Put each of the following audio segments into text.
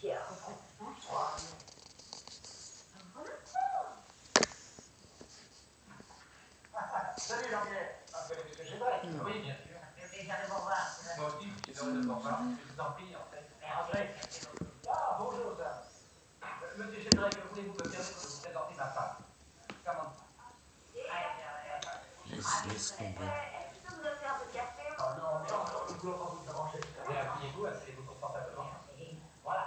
Salut Jean-Pierre. Vous connaissez ce que j'ai vrai? Oui, bien sûr. Plaisir de vous revoir. Moi aussi, je suis heureux de vous revoir. Je vous en prie, en fait. André. Ah, bonjour, ça. Monsieur Chédrec, voulez-vous me permettre de vous présenter ma femme? Comment? Laisse tomber. Est-ce que vous avez un peu de café? Oh non, mais je vous entends vous déranger. Asseyez-vous confortablement. Voilà.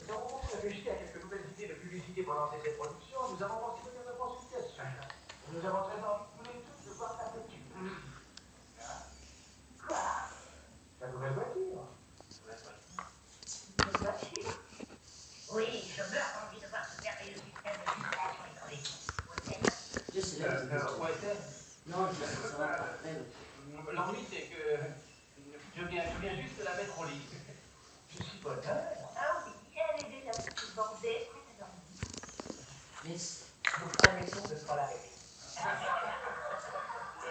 Nous avons beaucoup réfléchi à quelques nouvelles idées de publicité pour lancer cette production. Nous avons pensé venir de consultation. Nous avons très envie tous les deux de voir ta voiture. Quoi? La nouvelle voiture. Nouvelle voiture? Oui, je meurs d'envie de voir ce merveilleux système de filtration hydraulique. Je sais pas. OSM. Non, ça va pas. L'ennui, c'est que je viens juste de la mettre au lit. Je suis bonheur. Ah oui, elle est déjà toute bandée, prête à dormir. Laisse. Nous promettons de ne pas l'arrêter.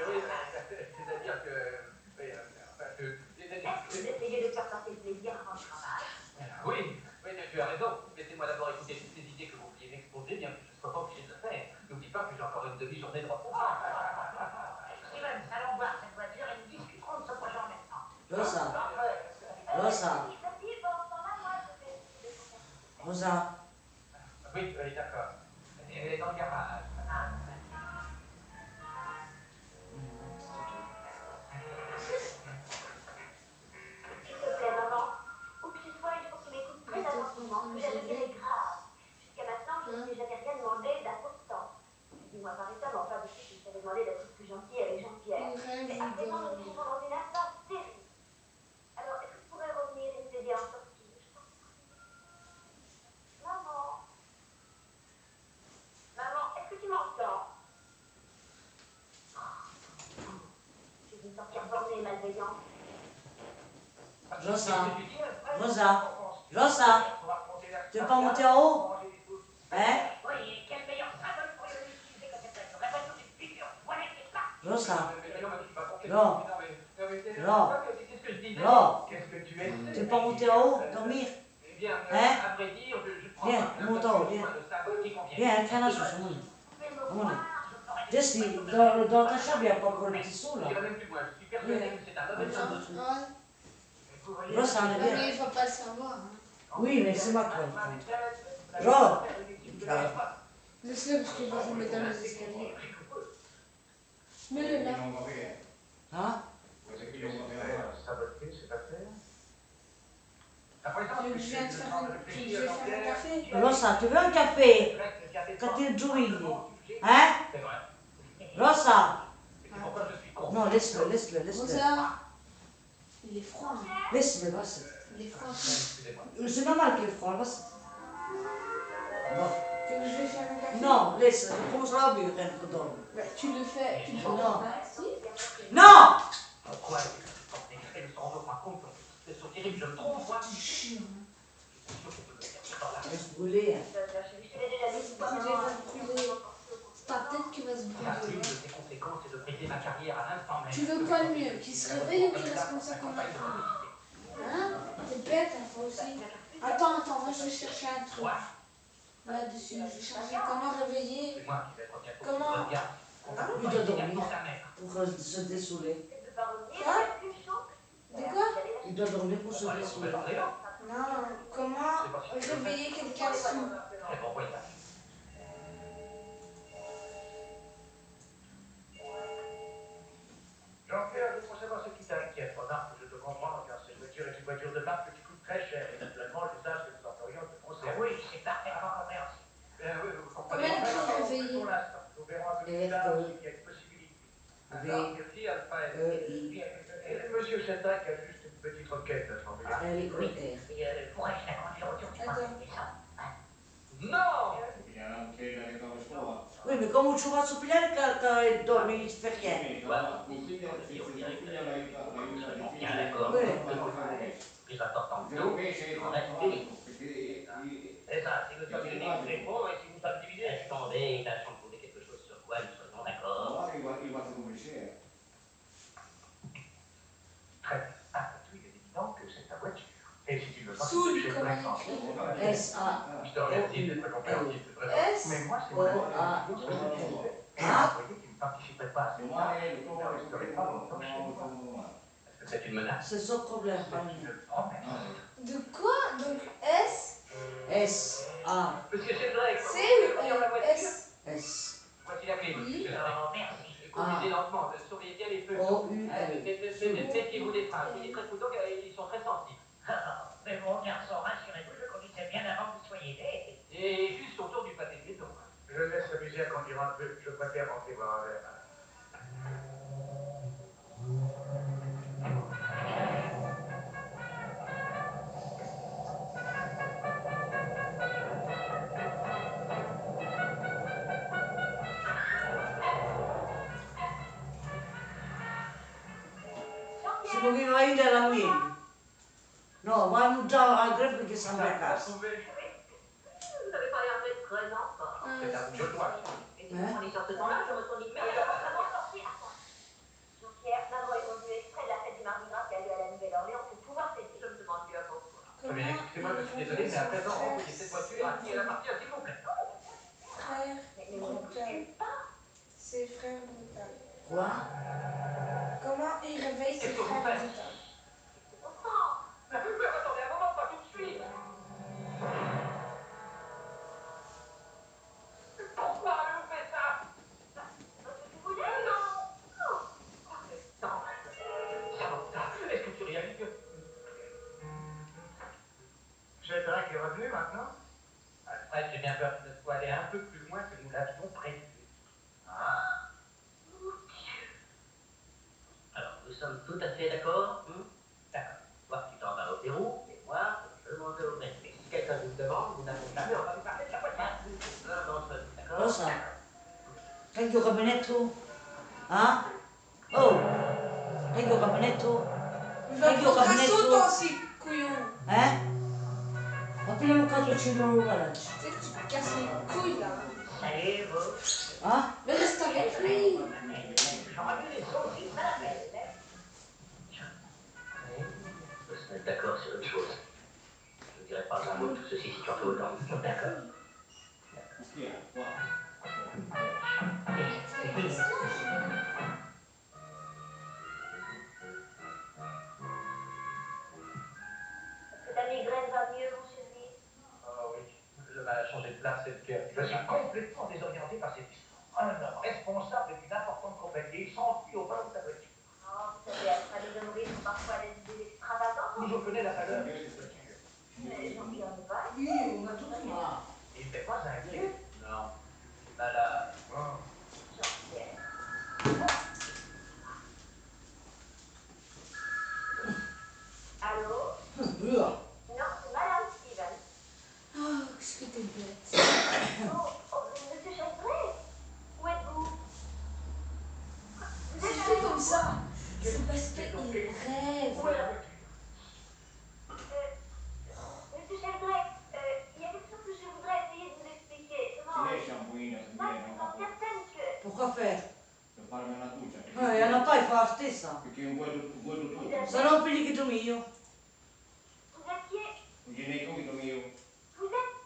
Oui, c'est-à-dire que... Est-ce que vous essayez de faire passer plaisir avant le travail? Oui, tu as raison. Laissez-moi d'abord écouter toutes ces idées que vous vouliez m'exposer, bien que je ne sois pas obligé de le faire. N'oublie pas que j'ai encore une demi-journée de repos. Steven, allons voir cette voiture et nous discuterons de ce projet en même temps. Rosa. Rosa. Rosa. Rosa. Oui, d'accord. Elle est dans le garage. S'il te plaît, maman. Où que tu sois, il faut que tu m'écoutes très attentivement. Ce que j'allais dire est grave. Jusqu'à maintenant, je ne t'ai jamais rien demandé d'important. Dis-moi par état, mais enfin, depuis que je t'avais demandé d'être plus gentil avec Jean-Pierre. Mais à présent, nous nous trouvons dans une impasse terrible. Alors, est-ce que tu pourrais revenir et nous aider à en sortir? Je t'en prie. Maman. Maman, est-ce que tu m'entends? Je vais me sentir bornée et malveillante. Rosa. Rosa. Rosa. Tu veux pas monter en haut? Hein? Oui, quel meilleur symbole pourrions-nous utiliser que cette voiture? La voiture du futur. Voilà, c'est ça. Rosa. Non. Non. Qu'est-ce que je disais? Non. Qu'est-ce que tu es? Tu veux pas monter en haut? Dormir? Eh bien, Hein? à vrai dire, je prends Viens, pas monte en haut, viens. de symbole qui convient. Viens, traîne à sur mon lit. Jesse, dans ta chambre, il n'y a pas encore le petit saut là. Je dirais même plus loin, je suis persuadé que c'est un mauvais symbole. Rosa, on est bien. Mais il ne faut pas le savoir. Hein. Oui, mais c'est moi qui vais le prendre. Laisse-le parce qu'il va tomber dans les escaliers. Mets-le là. Hein? Tu veux que je vienne te faire un café? Rosa, tu veux un café? Quand tu es joué. Hein? Rosa? Non, laisse-le, laisse-le, laisse-le. Rosa, il est froid. Hein. Laisse-le, vas-y. Il est froid. C'est normal qu'il est froid, vas-y. Bon. Tu veux que je vais faire un café? Non, laisse, comment ça va bien quand tu dors? Bah, tu le fais. Tu le fais. Non. Si. Non! Pourquoi elle ne s'en rend pas compte? C'est so terrible, je me trompe, moi. C'est chiant. Laisse brûler. Je l'ai déjà dit, toi, Il maman. va se brûler. Ta tête qui va se La brûler. une de ses conséquences est de briser ma carrière à l'instant même. Tu veux quoi de mieux? Qu'il se réveille ou qu'il reste comme ça qu'on a fait? Hein? T'es bête, hein, toi aussi. Attends, moi je vais chercher un truc. Là-dessus, je vais chercher comment réveiller. C'est moi qui vais revenir. Comment? Il doit dormir pour se dessouler. Quoi? De quoi? Il doit dormir pour se dessouler. Non, comment réveiller quelqu'un sous? Jean-Pierre, il faut savoir ce qui t'inquiète. Remarque que je te comprends, car cette voiture est une voiture de marque qui coûte très cher. Et naturellement, l'usage que nous en ferions te concerne. Oui, c'est parfaitement compréhensible. Oui, vous comprenez. Comment il faut réveiller? Pour l'instant, nous verrons un peu plus tard s'il y a une possibilité. Merci, Alfred. Monsieur Chendac a juste une petite requête à formuler. Pourrais-je la conduire autour du point de descente? Non! Oui, mais comment tu vas soupiler quand il dort, mais il ne fait rien? Bien d'accord. Plus important que nous, on reste unis. C'est ça, si nous sommes unis, nous répondons, et si nous sommes divisés, attendez, tâchons de trouver quelque chose sur quoi nous soyons d'accord. Très bien. Après tout, il est évident que c'est ta voiture. Et si tu veux pas Saoul, que comment il écrit? Je te remercie d'être compréhensif, c'est très gentil. S. Mais moi, c'est mon avis. O-A. Ce que je disais, Ah. vous voyez qu'il ne participerait pas à cette tâche, il ne resterait pas longtemps chez moi. Est-ce que c'est une menace? C'est son problème, pas le C'est mien. une promesse. De quoi? Donc S. S-A. Monsieur Sheldrake, C vous ou voulez conduire la voiture? S. S. Voici la clé, monsieur Oui. Sheldrake. Oh, merci. Conduisez lentement, surveillez bien les feux. O-U-L. Méfiez-vous des freins, soyez très prudents car ils sont très sensibles. Mais bon, garçon, rassurez-vous, je conduisais bien avant que vous soyez né. Et juste autour du pâté de béton. Je le laisse s'amuser à conduire un peu, je préfère rentrer voir un verre. Se doveva vendere la mia. No, vanno già al greffe che stanno a casa. Vous n'avez pas l'air d'être très en forme. C'est à vous que je dois. Et si vous prenez sur ce temps-là, je retourne immédiatement à mon sortie. Jean-Pierre, maman est revenue exprès de la fête du Mardi Gras qui a lieu à la Nouvelle-Orléans pour pouvoir t'aider. Je me demande bien pourquoi. Très bien, excusez-moi, je suis désolé, mais à présent, renvoyez cette voiture à qui elle appartient, s'il vous plaît. Frère Mais vous ne brutal. bougez pas. C'est frère brutal. Quoi? Comment il réveille ses Qu'est-ce que vous frères faites? brutal? Mais attendez un moment, pas tout de suite. Pourquoi avez-vous fait ça? Parce que tu voulais, non? Non. Samantha, est-ce que tu réalises que... Sheldrake est revenu maintenant? Alfred, j'ai bien peur qu'il ne soit allé un peu plus loin que nous l'avions prévu. Ah, mon Dieu. Alors, nous sommes tout à fait d'accord. D'accord. Toi, tu t'en vas au Pérou, et moi, je m'en vais au Mexique. Si quelqu'un vous demande, nous n'avons jamais entendu parler de la voiture. L'un d'entre nous, d'accord? Rosa. Prendi il gabinetto? Ah? Oh! Prendi il gabinetto? Il va Prendi il prendre un saut gabinetto? dans ses couillons. Appena un 400 euro garage. Tu sais que tu te casses les couilles là. Allez, vous. Ah? Mais reste avec lui. J'aurais vu les autres, ils m'appellent. Nous sommes d'accord sur une chose. Je ne dirai pas un mot de tout ceci si tu en fais autant. D'accord. Ta migraine va mieux, mon chéri? Oh oui, le mal a changé de place, c'est le cœur. Je suis complètement désorienté par cette histoire. Un homme responsable d'une importante compagnie s'enfuit au volant de sa voiture. Oh, vous savez, Alfred, les hommes riches ont parfois des idées extravagantes. Je connais la valeur de cette voiture. Mais Jean-Pierre n'est pas. Io, ma tutti là. Il n'est pas inquiet. Non. Malade. Oh. Jean-Pierre. Allô? Io. Non, c'est Madame Steven. Oh, qu'est-ce que t'es bête. Monsieur Chasselet, où êtes-vous? Vous Si êtes je avec fais comme vous? ça, c'est parce qu'il rêve. Où est la voiture? Monsieur Sheldrake, il y a quelque chose que je voudrais essayer de vous expliquer. Moi, je suis certaine que Pourquoi faire? Per farmi una doccia. E non fai fa la stessa. Perché vuoi tutto. Se no pigli che tu mio. vous étiez... Perché nei capito mio. Vous êtes...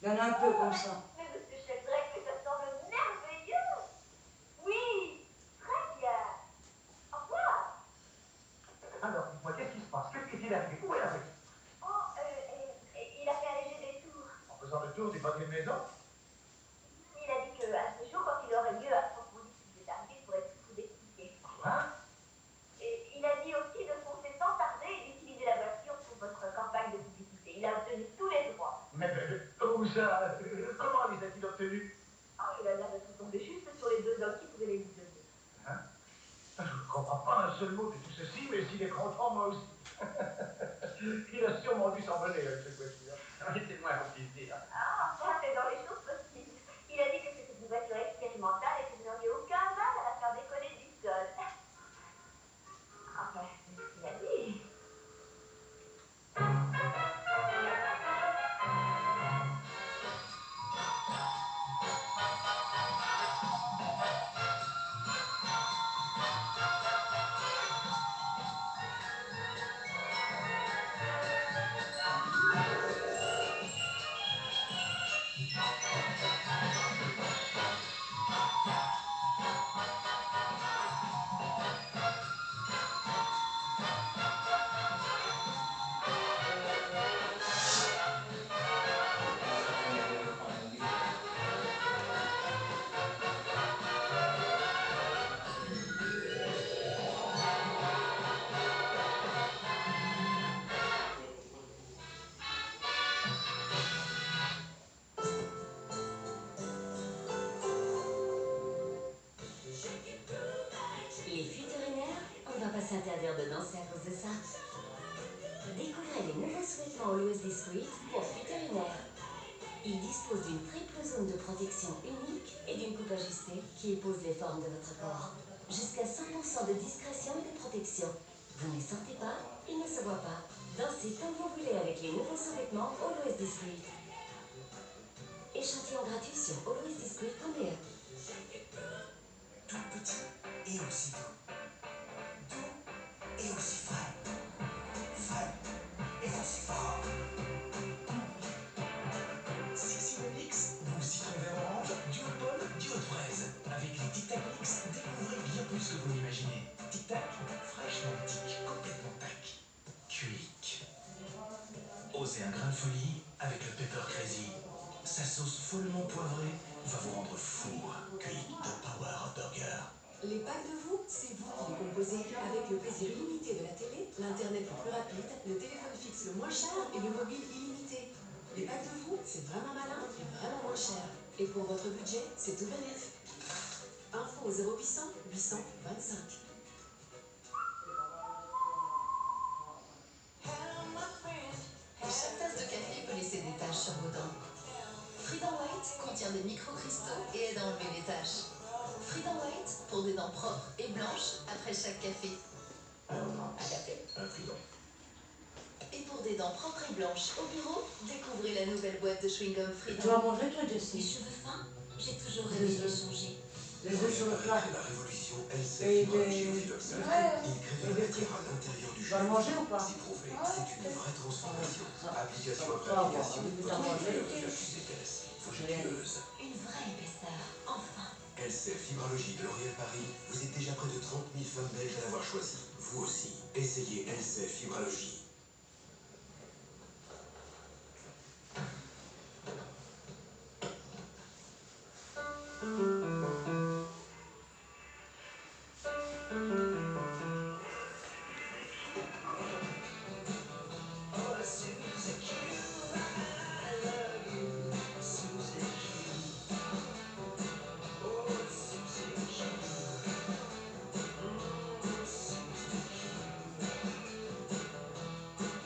Il y en a un peu comme ça. Mais Monsieur Sheldrake, ça semble merveilleux. Oui, très bien. Au revoir. Alors, dites-moi, qu'est-ce qui se passe? Qu'est-ce qui est arrivé? Où est la voiture? Oh, il a fait un léger détour. En faisant le tour du pâté de maison? Il a dit qu'à ce jour, quand il aurait mieux approfondi ce qui lui est arrivé, il pourrait tout vous expliquer. Quoi? Et il a dit aussi de foncer sans tarder et d'utiliser la voiture pour votre campagne de publicité. Il a obtenu tous les droits. Mais où ça? Comment les a-t-il obtenus? Oh, il a l'air d'être tombé juste sur les deux hommes qui pouvaient les lui donner. Hein? Je ne comprends pas un seul mot de tout ceci, mais s'il est content, moi aussi. Il a sûrement dû s'envoler avec cette voiture. Laissez-moi plaisir. Ah, ça, c'est dans les choses possibles. Il a dit que c'était une voiture expérimentale et que vous n'auriez aucun mal à la faire décoller du sol. Enfin, c'est ce qu'il a dit. lancer à cause de ça. Découvrez les nouveaux sous-vêtements Always Discreet pour vétérinaires. Ils disposent d'une triple zone de protection unique et d'une coupe ajustée qui épouse les formes de votre corps. Jusqu'à 100% de discrétion et de protection. Vous ne les sentez pas, ils ne se voient pas. Dansez comme vous voulez avec les nouveaux sous-vêtements Always Discreet. Échantillon gratuit sur alwaysdiscreet.be. Tout petit et aussi doux. Doux et aussi frais. Frais et aussi fort. Sexy Mix, nouveau citron vert orange, duo de pomme, duo de fraise. Avec les Tic Tac Mix, découvrez bien plus que vous l'imaginez. Tic Tac, fraîchement tic, complètement tac. Quick. Osez un grain de folie avec le Pepper Crazy. Sa sauce follement poivrée va vous rendre fou. Quick, the power of burger. Les packs de vous, c'est vous qui les composez avec le plaisir illimité de la télé, l'internet le plus rapide, le téléphone fixe le moins cher et le mobile illimité. Les packs de vous, c'est vraiment malin et vraiment moins cher. Et pour votre budget, c'est tout bénef. Info au 0800 800 25. Chaque tasse de café peut laisser des taches sur vos dents. Freedom White contient des micro-cristaux et aide à enlever les taches. Freedom White pour des dents propres et blanches après chaque café. Un café, un Freedom. Et pour des dents propres et blanches au bureau, découvrez la nouvelle boîte de chewing-gum Tu vas Freedom. manger toi, Les Jessie? cheveux fins, j'ai toujours rêvé de les changer. Les œufs sur le plat. La révolution, elle Et s'est des... Fibrology. Il crée de la matière à l'intérieur du Tu vas le cheveu. manger ou pas? C'est prouvé, c'est une vraie transformation. Application après Ça va, application, vu que votre t'as mangé. cheveux devient plus épaisse, voluptueuse. Une vraie épaisseur, enfin. LC Fibrologie de L'Oréal Paris, vous êtes déjà près de 30 000 femmes belges à l'avoir choisi. Vous aussi, essayez LC Fibrologie.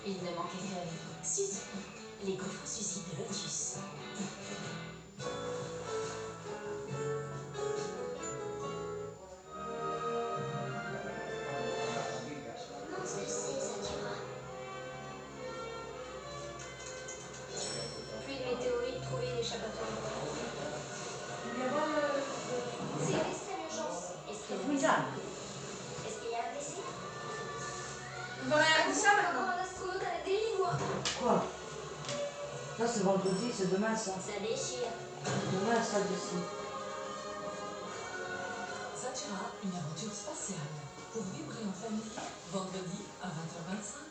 Il ne manquait que Suzy, les gaufres Suzy de Lotus. Comment tu le sais, Satura? Pluie de météorites, trouver une échappatoire. Il y a pas le... C'est une extrême urgence. Est-ce C'est qu'il y a formidable. Est-ce qu'il y a un blessé? On va regarder ça maintenant. Encore un astronaute à la dérive, moi. Quoi? Ça c'est vendredi, c'est demain ça. Ça déchire. Demain ça Jessie. Satura, une aventure spatiale. Pour vibrer en famille, vendredi à 20h25.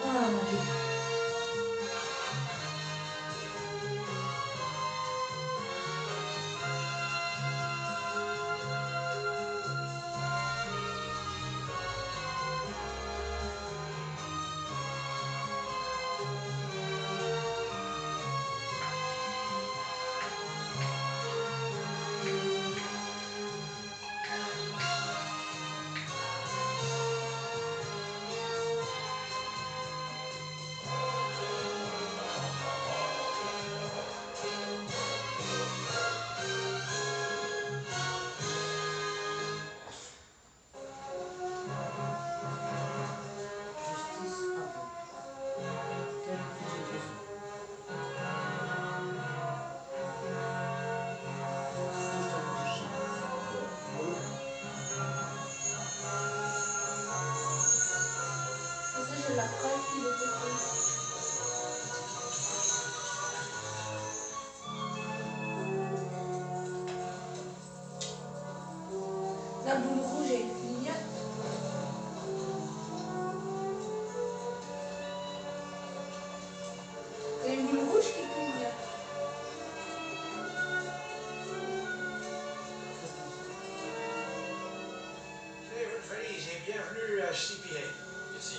Ah ma vie. J'ai la preuve qu'il était pris. La boule rouge, elle clignote. C'est une boule rouge qui clignote. Feliz et bienvenue à CPA. Merci.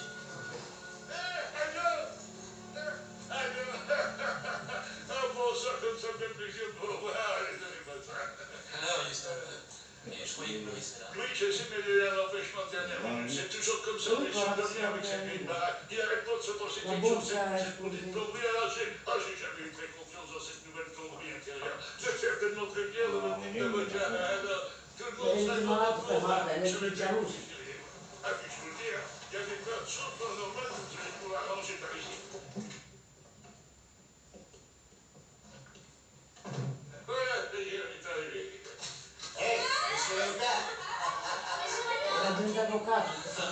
voyez le risque là. Oui, je sais, mais il y a un empêchement de dernière minute. C'est toujours comme ça, mais je de rien avec cette vieille baraque. Il arrête pas de se penser quelque chose, cette petite plomberie. Alors, j'ai jamais eu très confiance dans cette nouvelle plomberie intérieure. C'est certainement très bien de votre type d'avocat. Alors, tout le monde serait content. Je vais bien vous suffire. Ah, puis je vous le dis, il y a des tas de choses pas normales que vous allez pouvoir arranger par ici. Voilà, Jérémy est arrivé. Hé, monsieur l'avocat. La deux avocats, c'est ça.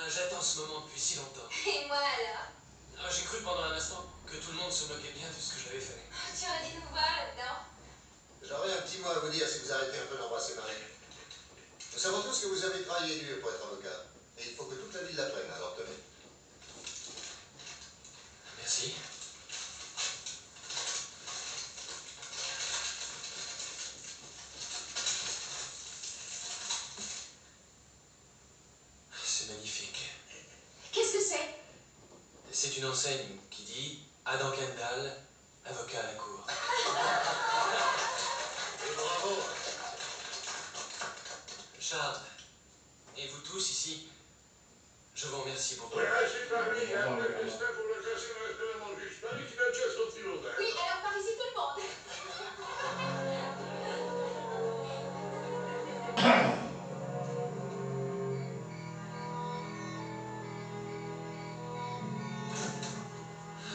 J'attends ce moment depuis si longtemps. Et moi alors? J'ai cru pendant un instant que tout le monde se moquait bien de ce que j'avais fait. Tu aurais dû nous voir là-dedans. J'aurais un petit mot à vous dire si vous arrêtez un peu d'embrasser Marie. Nous savons tous que vous avez travaillé dur pour être avocat. Et il faut que toute la ville l'apprenne, alors tenez. Merci. C'est magnifique. Qu'est-ce que c'est? C'est une enseigne qui dit Adam Kendall, avocat à la cour. Et bravo. Charles, et vous tous ici, je vous remercie beaucoup. Ouais, c'est parmi, il y a un peu de destin pour le casser le reste de la manche. Je parie qu'il a déjà son fil au vert. Oui, alors par ici tout le monde.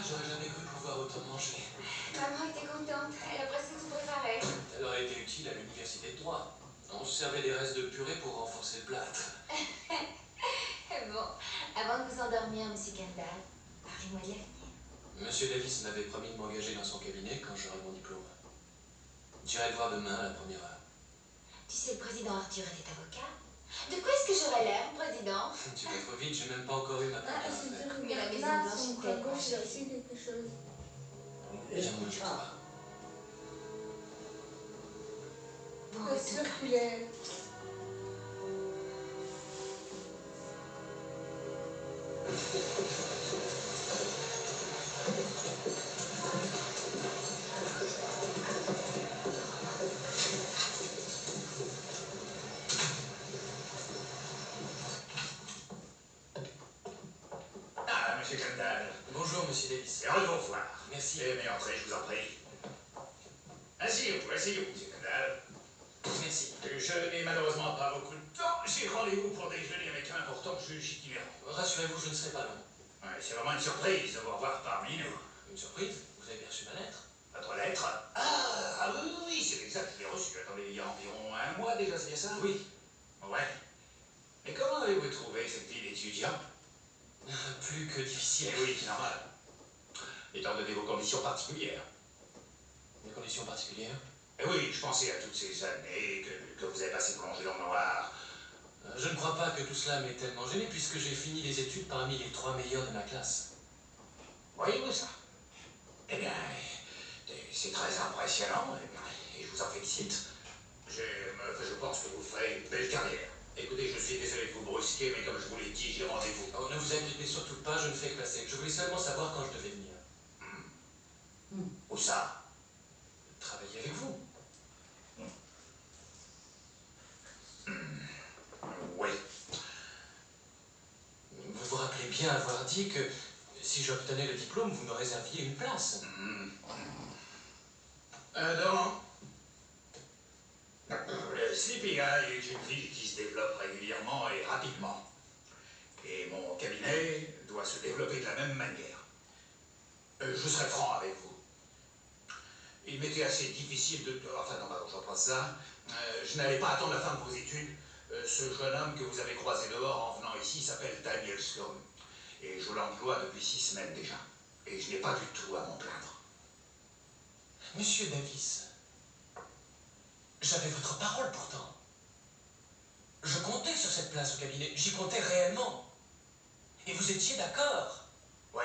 J'aurais jamais cru pouvoir autant manger. Maman était contente, elle a presque tout préparé. Elle aurait été utile à l'université de droit. On se servait des restes de purée pour renforcer le plâtre. Bon, avant de vous endormir, monsieur Kendall, parlez-moi de l'avenir. Monsieur Davis m'avait promis de m'engager dans son cabinet quand j'aurai mon diplôme. J'irai le voir demain à la première heure. Tu sais, le président Arthur était avocat. De quoi est-ce que j'aurais l'air, président? Tu vas trop vite, j'ai même pas encore eu ma première affaire. Mais la maison blanche est tellement jolie. quelque chose. Viens manger toi. Bon Le retour. circulaire. Ah, monsieur Kendall. Bonjour, monsieur Davis. Heureux de vous revoir. Merci. Mais entrez, je vous en prie. Asseyez-vous, monsieur Kendall. Merci. Je n'ai malheureusement pas beaucoup de temps. J'ai rendez-vous pour déjeuner avec un important juge itinérant. Rassurez-vous, je ne serai pas long. Ouais, c'est vraiment une surprise de vous revoir parmi nous. Une surprise? Vous avez bien reçu ma lettre? Votre lettre? Ah oui, c'est exact, je l'ai reçue. Attendez, il y a environ un mois déjà, c'est bien ça? Oui. Ouais. Mais comment avez-vous trouvé cette vie d'étudiant? Plus que difficile. Eh oui, c'est normal. Étant donné vos conditions particulières. Des conditions particulières? Eh oui, je pensais à toutes ces années que vous avez passées plongées dans le noir. Je ne crois pas que tout cela m'ait tellement gêné puisque j'ai fini les études parmi les 3 meilleurs de ma classe. Voyez-vous ça? Eh bien, c'est très impressionnant et je vous en félicite. Je pense que vous ferez une belle carrière. Écoutez, je suis désolé de vous brusquer, mais comme je vous l'ai dit, j'ai rendez-vous. Oh, ne vous inquiétez surtout pas, je ne fais que passer. Je voulais seulement savoir quand je devais venir. Où ça? Travailler avec vous. Oui. Vous vous rappelez bien avoir dit que si j'obtenais le diplôme, vous me réserviez une place. Non. Le Sleepy Eye est une ville qui se développe régulièrement et rapidement. Et mon cabinet doit se développer de la même manière. Je serai franc avec vous. Il m'était assez difficile de... Enfin non, pardon, je reprends ça. Je n'allais pas attendre la fin de vos études. Ce jeune homme que vous avez croisé dehors en venant ici s'appelle Daniel Sloan. Et je l'emploie depuis 6 semaines déjà. Et je n'ai pas du tout à m'en plaindre. Monsieur Davis, j'avais votre parole pourtant. Je comptais sur cette place au cabinet. J'y comptais réellement. Et vous étiez d'accord. Oui,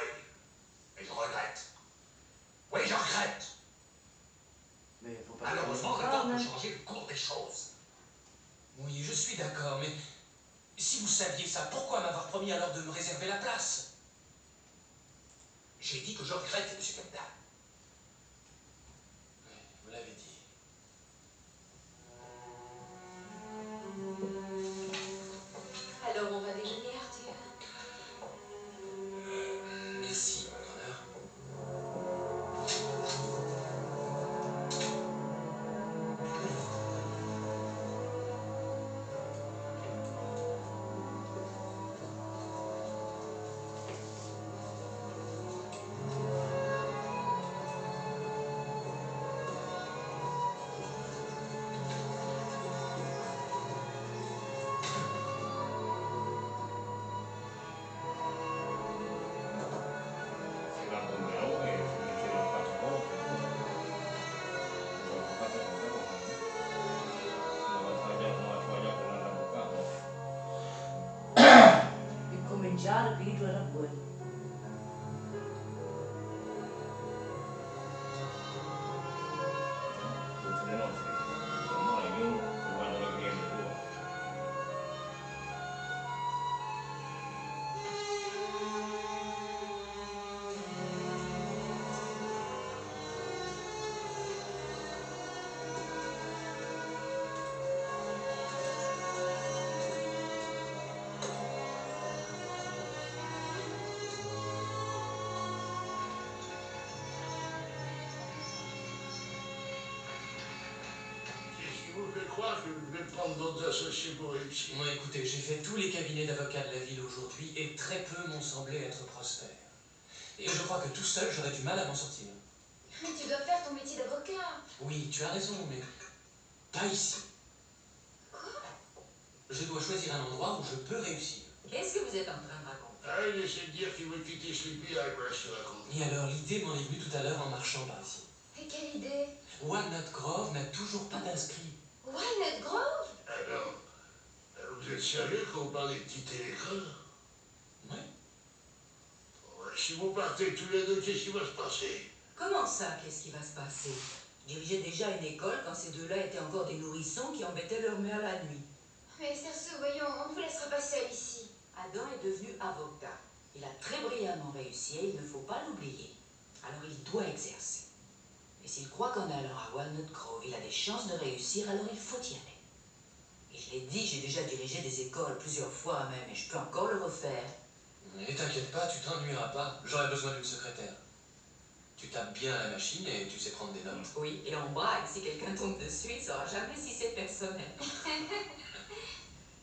mais je regrette. Oui, je regrette. Mais faut pas Malheureusement, le faire temps ça, peut hein. changer le cours des choses. Oui, je suis d'accord, mais si vous saviez ça, pourquoi m'avoir promis alors de me réserver la place? J'ai dit que je regrette, monsieur Kendall. Vous David was up good. Tutte le nostre. Ormai ognuno quando la viene tua. Qu'est-ce qui vous fait croire que vous devez prendre d'autres associés pour réussir? Moi, écoutez, j'ai fait tous les cabinets d'avocats de la ville aujourd'hui et très peu m'ont semblé être prospères. Et je crois que tout seul, j'aurais du mal à m'en sortir. Mais tu dois faire ton métier d'avocat. Oui, tu as raison, mais pas ici. Quoi? Je dois choisir un endroit où je peux réussir. Qu'est-ce que vous êtes en train de raconter? Ah, il essaie de dire qu'il veut quitter Sleepy Eye, voilà ce qu'il raconte. Et alors, l'idée m'en est venue tout à l'heure en marchant par ici. Et quelle idée? Walnut Grove n'a toujours pas d'inscrit. Walnut Grove? Alors, vous êtes sérieux quand vous parlez de quitter l'école? Oui. Ouais, si vous partez tous les deux, qu'est-ce qui va se passer? Comment ça, qu'est-ce qui va se passer? Je dirigeais déjà une école quand ces deux-là étaient encore des nourrissons qui embêtaient leur mère la nuit. Mais Cersei, voyons, on ne vous laissera pas seul ici. Adam est devenu avocat. Il a très brillamment réussi et il ne faut pas l'oublier. Alors il doit exercer. Et s'il croit qu'en allant à Walnut Grove, il a des chances de réussir, alors il faut y aller. Et je l'ai dit, j'ai déjà dirigé des écoles plusieurs fois même, et je peux encore le refaire. Et t'inquiète pas, tu t'ennuieras pas. J'aurai besoin d'une secrétaire. Tu tapes bien à la machine et tu sais prendre des notes. Oui, et on braille. Si quelqu'un tombe dessus, il ne saura jamais si c'est personnel.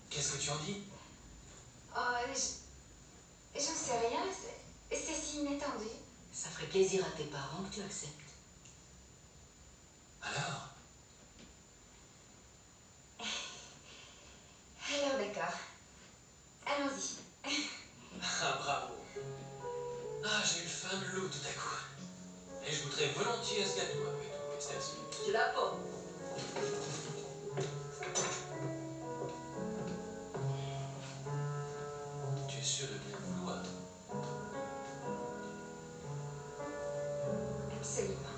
Qu'est-ce que tu en dis? Oh, j'en sais rien, c'est si inattendu. Ça ferait plaisir à tes parents que tu acceptes. Alors? Alors d'accord. Allons-y. Ah, bravo. Ah, j'ai eu faim de l'eau tout à coup. Et je goûterais volontiers à ce gâteau après tout, Cersei. Tu l'as pas. Tu es sûr de bien vouloir? Absolument.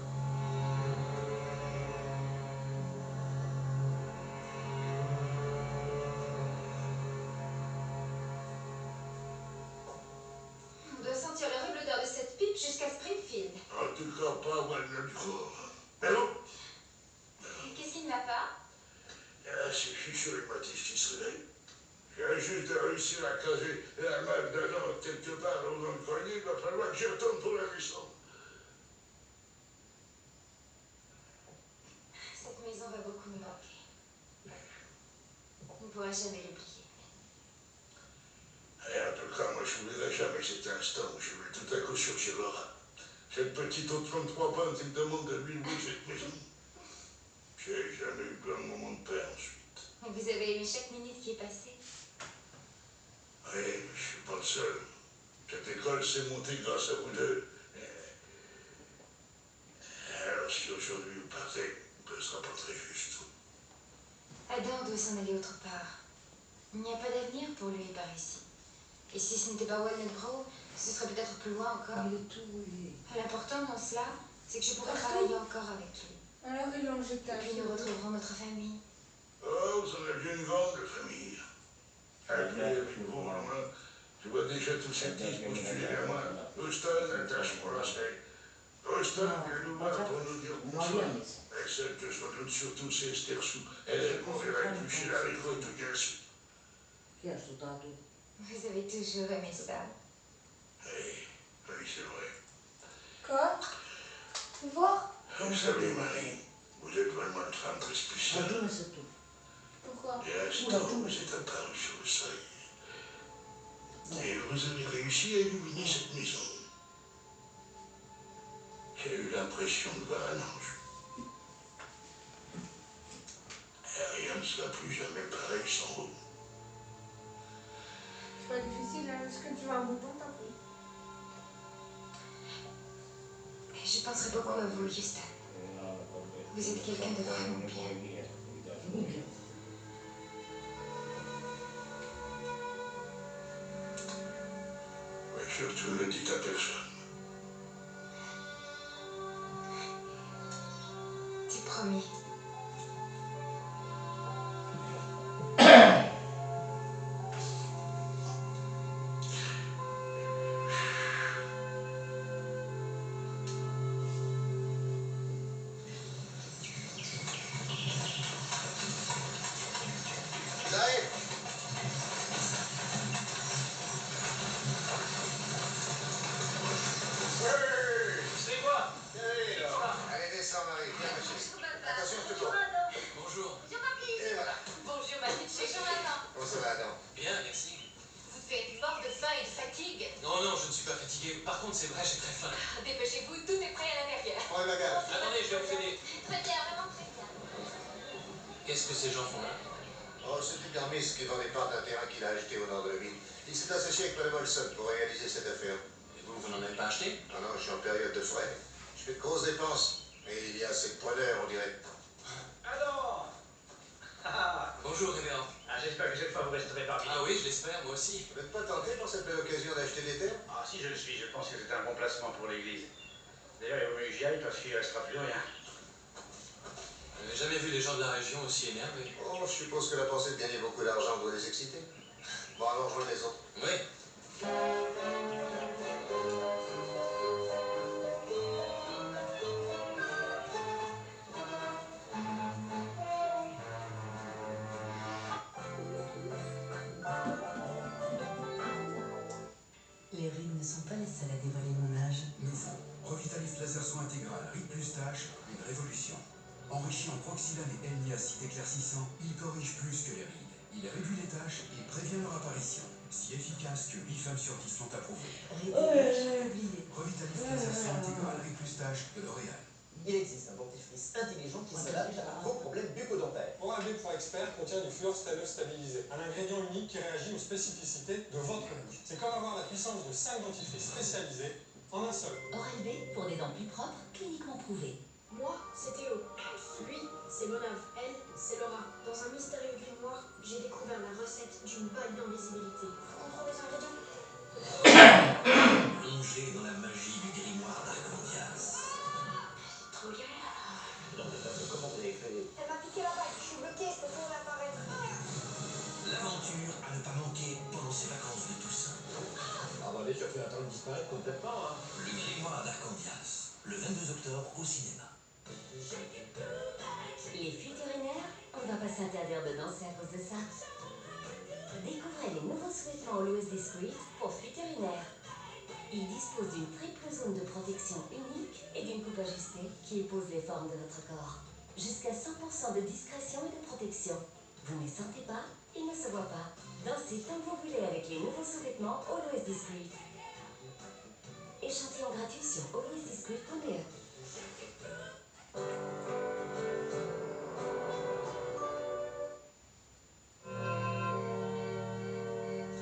On doit sentir l'horrible odeur de cette pipe jusqu'à Springfield. En tout cas, pas Walnut Grove. Allô? Qu'est-ce qui ne va pas? Ah, c'est Fichot et Mathis qui se réveillent. Je viens juste de réussir à caser la meuf d'Adam quelque part dans le grenier. Il va falloir que j'y retourne pour la descendre. Cette maison va beaucoup me manquer. On ne pourra jamais l'oublier. Et en tout cas, moi, je n'oublierai jamais cet instant où je vais tout à coup surgir le rat. Cette petite eau de 33 bonnes qui me demande de lui louer cette maison. J'ai jamais eu plein de moments de paix ensuite. Et vous avez aimé chaque minute qui est passée? Oui, mais je suis pas le seul. Cette école s'est montée grâce à vous deux. Alors si aujourd'hui vous partez, ce ne sera pas très juste. Adam doit s'en aller autre part. Il n'y a pas d'avenir pour lui par ici. Et si ce n'était pas Walnut Grove, ce serait peut-être plus loin encore. L'important dans cela, c'est que je pourrais travailler encore avec lui. Alors ils l'ont jeté Et puis nous retrouverons notre famille. Oh, vous en avez une grande famille. Après, puis bon, loin, je vois déjà tous ces petits postuler vers moi. Houston, attache-moi la semaine. Houston, viens nous voir pour nous dire bonsoir. Et celle que je redoute surtout, c'est Esther Sou. Elle m'enverra éplucher la récolte au gaz. Chi è stato? Vous avez toujours aimé ça. Oui, oui, c'est vrai. Quoi? Fais voir? Vous savez, Marie, vous êtes vraiment une femme très spéciale. Pourquoi? Et à l'instant, vous êtes apparu sur le seuil. Et vous avez réussi à illuminer cette maison. J'ai eu l'impression de voir un ange. Et rien ne sera plus jamais pareil sans vous. C'est pas difficile, hein? Est-ce que tu veux un bouton, t'as pris? Je penserai beaucoup à vous, Houston. Vous êtes quelqu'un de vraiment bien. le dites à personne. C'est promis. Par contre, c'est vrai, j'ai très faim. Dépêchez-vous, tout est prêt à l'intérieur. Prends les bagages. Attendez, je vais obtenir. Très bien, vraiment très bien. Qu'est-ce que ces gens font là? Oh, c'est du garmiste qui vend des parts d'un terrain qu'il a acheté au nord de la ville. Il s'est associé avec Mme Olson pour réaliser cette affaire. Et vous, vous n'en avez pas acheté? Ah non, je suis en période de frais. Je fais de grosses dépenses. Et il y a assez de preneurs, on dirait. Alors Bonjour, révérend. J'espère que cette fois vous resterez parmi nous. Ah oui, je l'espère, moi aussi. Vous n'êtes pas tenté par cette belle occasion d'acheter des terres? Ah, si je le suis, je pense que c'est un bon placement pour l'église. D'ailleurs, il vaut mieux que j'y aille parce qu'il ne restera plus rien. Vous n'avez jamais vu les gens de la région aussi énervés? Oh, je suppose que la pensée de gagner beaucoup d'argent doit les exciter. Bon, alors rejoins les autres. Oui. Les rides ne sont pas les seules à dévoiler mon âge. Nouveau. Revitalift Laser Soin Intégral, ride plus tâche, une révolution. Enrichi en proxylane et L-niacide éclaircissant, il corrige plus que les rides. Il réduit les taches et prévient leur apparition. Si efficace que 8 femmes sur 10 l'ont approuvé. Revitalift Laser Soin Intégral, ride plus tâche de L'Oréal. Il existe un dentifrice intelligent qui s'adapte à vos problèmes bucco-dentaires. Oral-B Pro Expert contient du fluor stalleux stabilisé, un ingrédient unique qui réagit aux spécificités de votre bouche. C'est comme avoir la puissance de 5 dentifrices spécialisés en un seul. Oral-B pour des dents plus propres, cliniquement prouvées. Moi, c'est Théo. Lui, c'est Monave. Elle, c'est Laura. Dans un mystérieux grimoire, j'ai découvert la recette d'une bague d'invisibilité. Faut contrôler les ingrédients. Plongez dans la magie du grimoire d'Arcandias. Trop bien. Comment vous avez fait? Elle m'a piqué la bague. Je suis bloquée, je peux pas réapparaître. L'aventure à ne pas manquer pendant ces vacances de Toussaint. Ah bah, tu as fait attendre de disparaître complètement, hein. Le grimoire d'Arcandias, le 22 octobre au cinéma. Les futurinaires, on va pas s'interdire de danser à cause de ça. Découvrez les nouveaux sous-vêtements Always Discreet pour futurinaires. Ils disposent d'une triple zone de protection unique et d'une coupe ajustée qui épouse les formes de votre corps. Jusqu'à 100% de discrétion et de protection. Vous ne les sentez pas, ils ne se voient pas. Dansez tant que vous voulez avec les nouveaux sous-vêtements Always Discreet. Échantillon gratuit sur alwaysdiscreet.be.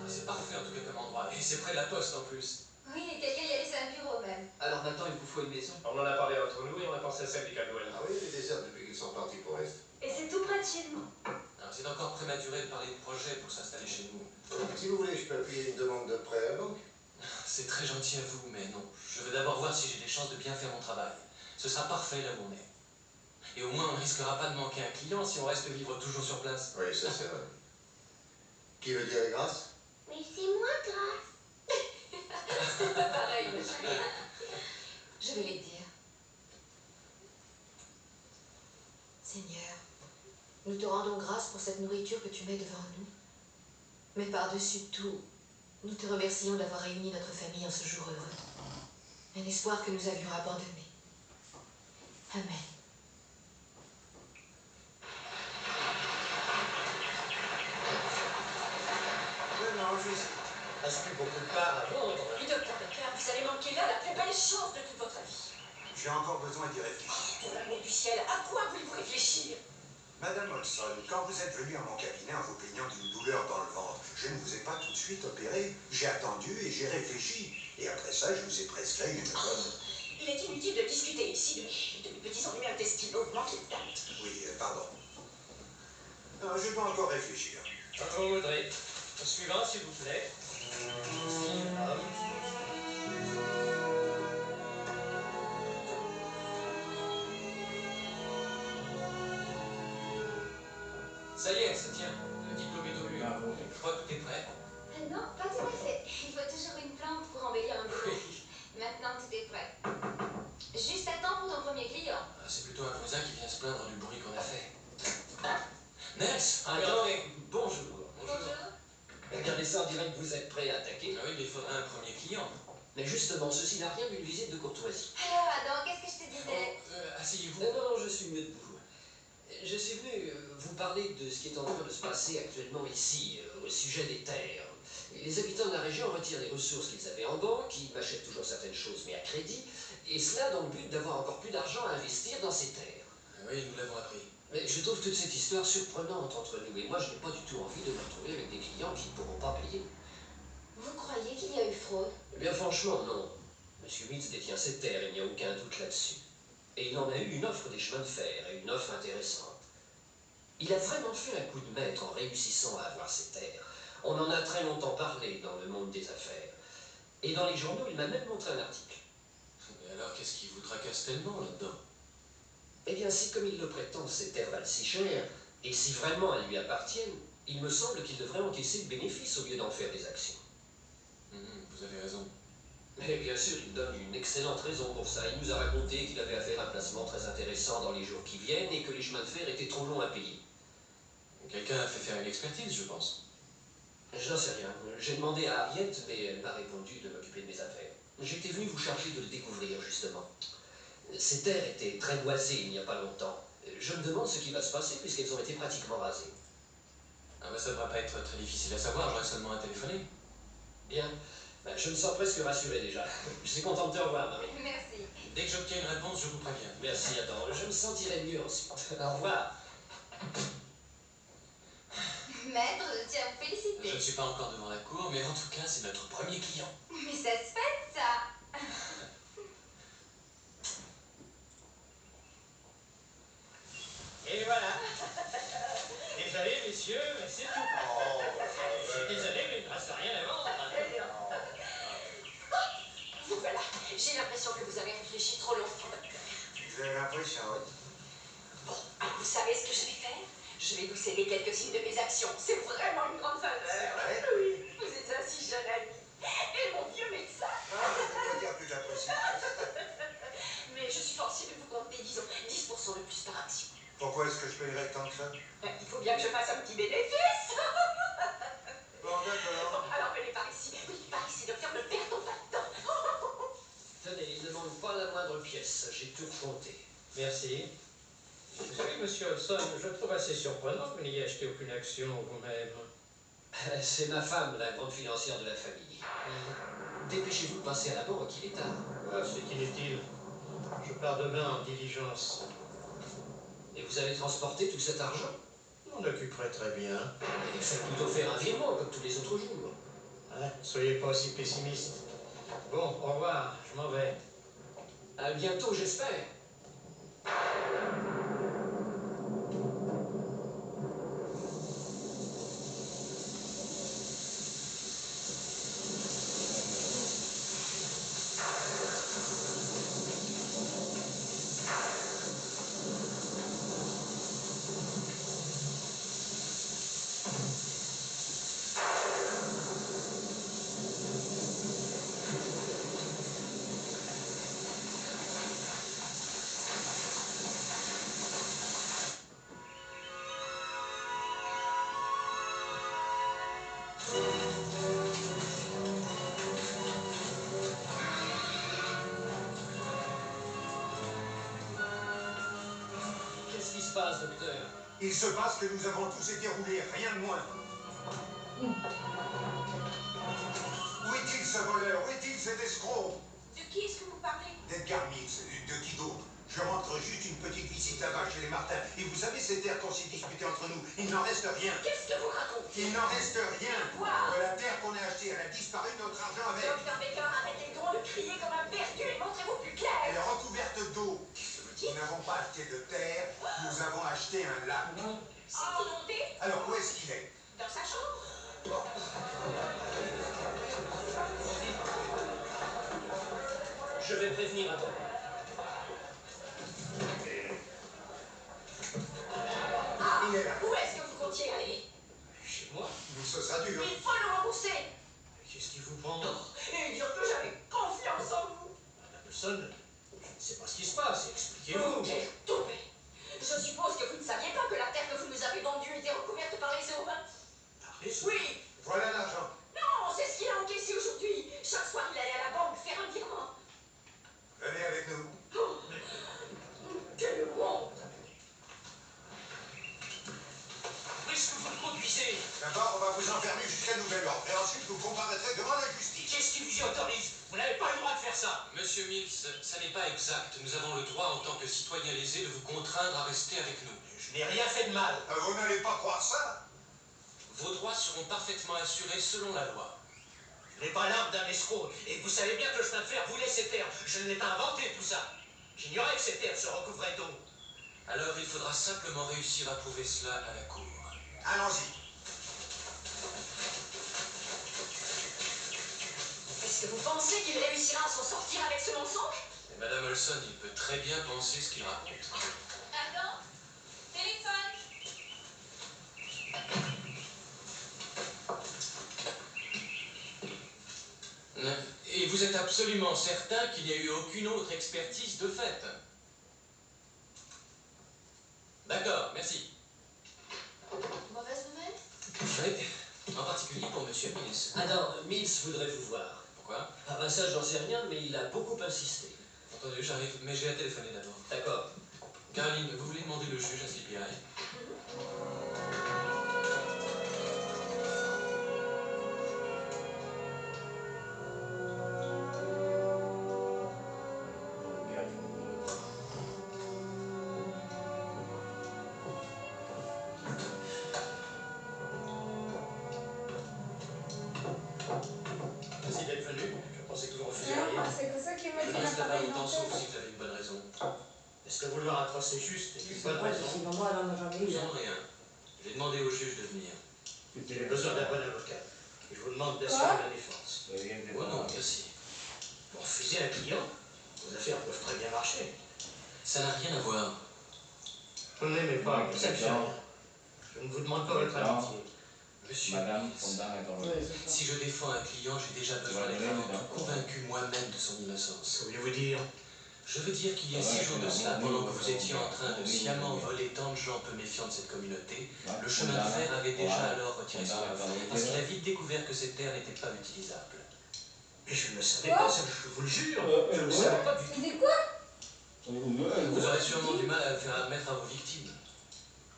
C'est parfait en tout cas comme endroit. Et c'est près de la poste en plus. Oui, et quelqu'un y a laissé un bureau même. Alors maintenant, il vous faut une maison. On en a parlé entre nous et on a pensé à celle du Caldwell. Ah oui, il est désert depuis qu'ils sont partis pour l'Est. Et c'est tout près de chez nous. Alors c'est encore prématuré de parler de projet pour s'installer chez nous. Si vous voulez, je peux appuyer une demande de prêt à la banque. C'est très gentil à vous, mais non. Je veux d'abord voir si j'ai des chances de bien faire mon travail. Ce sera parfait là où on est. Et au moins, on ne risquera pas de manquer un client si on reste vivre toujours sur place. Oui, ça c'est vrai. Qui veut dire grâce? Mais c'est moi, grâce. Pareil, ma chérie. Je vais les dire. Seigneur, nous te rendons grâce pour cette nourriture que tu mets devant nous. Mais par-dessus tout, nous te remercions d'avoir réuni notre famille en ce jour heureux. Un espoir que nous avions abandonné. Amen. Non, je reste plus beaucoup de part à vendre. Et docteur Becker, vous allez manquer là la plus belle chance de toute votre vie. J'ai encore besoin d'y réfléchir. Pour l'amour du ciel, à quoi voulez-vous réfléchir? Madame Olson, quand vous êtes venue à mon cabinet en vous plaignant d'une douleur dans le ventre, je ne vous ai pas tout de suite opéré. J'ai attendu et j'ai réfléchi. Et après ça, je vous ai prescrit une bonne... Il est inutile de discuter ici de mes petits ennuis intestinaux. Manquez de tact. Oui, pardon. Non, je dois encore réfléchir. Votre Audrey. Au suivant, s'il vous plaît. Ça y est, ça tient. Le diplôme est au mur. Je crois que tout est prêt. Non, pas tout à fait. Il faut toujours une plante pour embellir un bureau. Maintenant, tout est prêt. Juste à temps pour ton premier client. C'est plutôt un voisin qui vient se plaindre du bruit qu'on a fait. Nels, Attendez, bonjour. Bonjour. Regardez ça, on dirait que vous êtes prêt à attaquer. Ah oui, mais il faudrait un premier client. Mais justement, ceci n'a rien d'une visite de courtoisie. Alors, Adam, qu'est-ce que je te disais? Asseyez-vous. Non, je suis mieux debout. Je suis venu vous parler de ce qui est en train de se passer actuellement ici, au sujet des terres. Les habitants de la région retirent les ressources qu'ils avaient en banque, ils achètent toujours certaines choses, mais à crédit, et cela dans le but d'avoir encore plus d'argent à investir dans ces terres. Oui, nous l'avons appris. Mais je trouve toute cette histoire surprenante entre nous, et moi je n'ai pas du tout envie de me retrouver avec des clients qui ne pourront pas payer. Vous croyez qu'il y a eu fraude? Eh bien franchement, non. Monsieur Mills détient ces terres, il n'y a aucun doute là-dessus. Et il en a eu une offre des chemins de fer, et une offre intéressante. Il a vraiment fait un coup de maître en réussissant à avoir ces terres. On en a très longtemps parlé dans le monde des affaires. Et dans les journaux, il m'a même montré un article. Mais alors, qu'est-ce qui vous tracasse tellement là-dedans? Eh bien, si comme il le prétend, ces terres valent si cher, et si vraiment elles lui appartiennent, il me semble qu'il devrait encaisser le bénéfice au lieu d'en faire des actions. Vous avez raison. Mais bien sûr, il donne une excellente raison pour ça. Il nous a raconté qu'il avait à faire un placement très intéressant dans les jours qui viennent et que les chemins de fer étaient trop longs à payer. Quelqu'un a fait faire une expertise, je pense. Je n'en sais rien. J'ai demandé à Harriet, mais elle m'a répondu de m'occuper de mes affaires. J'étais venu vous charger de le découvrir, justement. Ces terres étaient très boisées il n'y a pas longtemps. Je me demande ce qui va se passer puisqu'elles ont été pratiquement rasées. Ah ben ça ne devrait pas être très difficile à savoir, j'aurais seulement à téléphoner. Bien. Ben, je me sens presque rassuré déjà. Je suis content de te revoir, Marie. Merci. Dès que j'obtiens une réponse, je vous préviens. Merci, Adam. Je me sentirai mieux ensuite. Au revoir. Maître, je tiens à vous féliciter. Je ne suis pas encore devant la cour, mais en tout cas, c'est notre premier client. Mais ça se fait, ça. Et voilà. Désolé, messieurs, mais c'est tout. Je suis désolé, mais il ne reste rien à vendre. Vous voilà. J'ai l'impression que vous avez réfléchi trop longtemps. Vous avez l'impression, oui. Bon, alors vous savez ce que je vais faire? Je vais vous céder quelques-unes de mes actions. C'est vraiment une grande faveur. C'est vrai? Oui, vous êtes un si jeune ami. Et mon vieux médecin. Il n'y a plus d'impossible. Mais je suis forcée de vous compter, disons, 10% de plus par action. Pourquoi est-ce que je payerais tant que ça? Il faut bien que je fasse un petit bénéfice. Bon, d'accord. Alors venez par ici. Oui, par ici, docteur, ne perdons pas de temps. Tenez, il ne manque pas la moindre pièce. J'ai tout compté. Merci. Oui, monsieur Olson, je trouve assez surprenant que vous n'ayez acheté aucune action vous-même. C'est ma femme, la grande financière de la famille. Dépêchez-vous de passer à la banque, il est tard. Ah, c'est inutile. Je pars demain en diligence. Et vous avez transporté tout cet argent? On occuperait très bien. Il faites plutôt faire un virement, comme tous les autres jours. Hein, soyez pas aussi pessimiste. Bon, au revoir, je m'en vais. À bientôt, j'espère. Qu'est-ce qui se passe, docteur? Il se passe que nous avons tous été roulés, rien de moins. Où est-il ce voleur? Où est-il cet escroc? De qui est-ce que vous parlez? D'Edgar Mills, de qui d'autre? Je rentre juste une petite visite là-bas chez les Martins. Et vous savez, ces terres qu'on s'est disputées entre nous, il n'en reste rien. Qu'est-ce que vous racontez? Il n'en reste rien. Quoi? De la terre qu'on a achetée, elle a disparu, notre argent avec. Docteur Baker, arrêtez donc de crier comme un perdu et montrez-vous plus clair. Elle est recouverte d'eau. Nous n'avons pas acheté de terre, nous avons acheté un lac. C'est inondé? Alors où est-ce qu'il est? Dans sa chambre? Je vais prévenir Adam. Ah, où est-ce que vous comptiez C'est pas ce qui se passe, expliquez-vous. Quelle toupée! Je suppose que vous ne saviez pas que la terre que vous nous avez vendue était recouverte par les eaux. Par les eaux? Oui! Voilà l'argent. Non, c'est ce qu'il a encaissé aujourd'hui. Chaque soir, il allait à la banque faire un virement. Venez avec nous. Oh. Quelle honte! Où est-ce que vous me conduisez? D'abord, on va vous enfermer jusqu'à nouvel ordre. Et ensuite, vous comparaîtrez devant la justice. Qu'est-ce qui vous y autorise? Vous n'avez pas le droit de faire ça. Monsieur Mills, ça n'est pas exact. Nous avons le droit, en tant que citoyens lésés, de vous contraindre à rester avec nous. Je n'ai rien fait de mal. Vous n'allez pas croire ça. Vos droits seront parfaitement assurés selon la loi. Je n'ai pas l'âme d'un escroc. Et vous savez bien que le chemin de fer voulait ces terres. Je ne l'ai pas inventé tout ça. J'ignorais que ces terres se recouvraient d'eau. Alors il faudra simplement réussir à prouver cela à la cour. Allons-y. Est-ce que vous pensez qu'il réussira à s'en sortir avec ce mensonge? Et Madame Olson, il peut très bien penser ce qu'il raconte. Pardon? Téléphone? Et vous êtes absolument certain qu'il n'y a eu aucune autre expertise de fait? D'accord, merci. Mauvaise nouvelle? Oui, en particulier pour Monsieur Mills. Ah non, Mills voudrait vous voir. Pourquoi? Ah ben ça, j'en sais rien, mais il a beaucoup insisté. Entendu, j'arrive, mais j'ai à téléphoner d'abord. D'accord. Caroline, vous voulez demander le juge à Sleepy Eye? Merci d'être venu. Je pensais que vous refusiez Non, rien. c'est comme ça qu'il m'a Je dit ne la resterai pas pareille longtemps, sauf dentaire. si vous avez une bonne raison. Est-ce que vouloir atroce c'est juste et une bonne Ouais, raison? sinon, moi, elle en a jamais eu. Non, rien. J'ai demandé au juge de venir. J'ai besoin d'un bon avocat. Et je vous demande d'assurer la défense. Oh non, merci. Vous refusez un client? Vos affaires peuvent très bien marcher. Ça n'a rien à voir. Vous ne m'aimez pas, vous savez rien. Je ne vous demande pas votre amitié. Monsieur Madame, Mills, si je défends un client, j'ai déjà besoin d'être avant tout convaincu moi-même de son innocence. Que voulez-vous dire? Je veux dire qu'il y a 6 jours de cela, pendant que vous étiez en train de sciemment voler tant de gens peu méfiants de cette communauté, le chemin de fer avait déjà alors retiré son offre, parce qu'il a vite découvert que cette terre n'était pas utilisable. Mais je ne le savais pas, ça, je vous le jure. Je ne le savais pas du tout. Tu dis quoi? Vous aurez sûrement du mal à le faire admettre à vos victimes.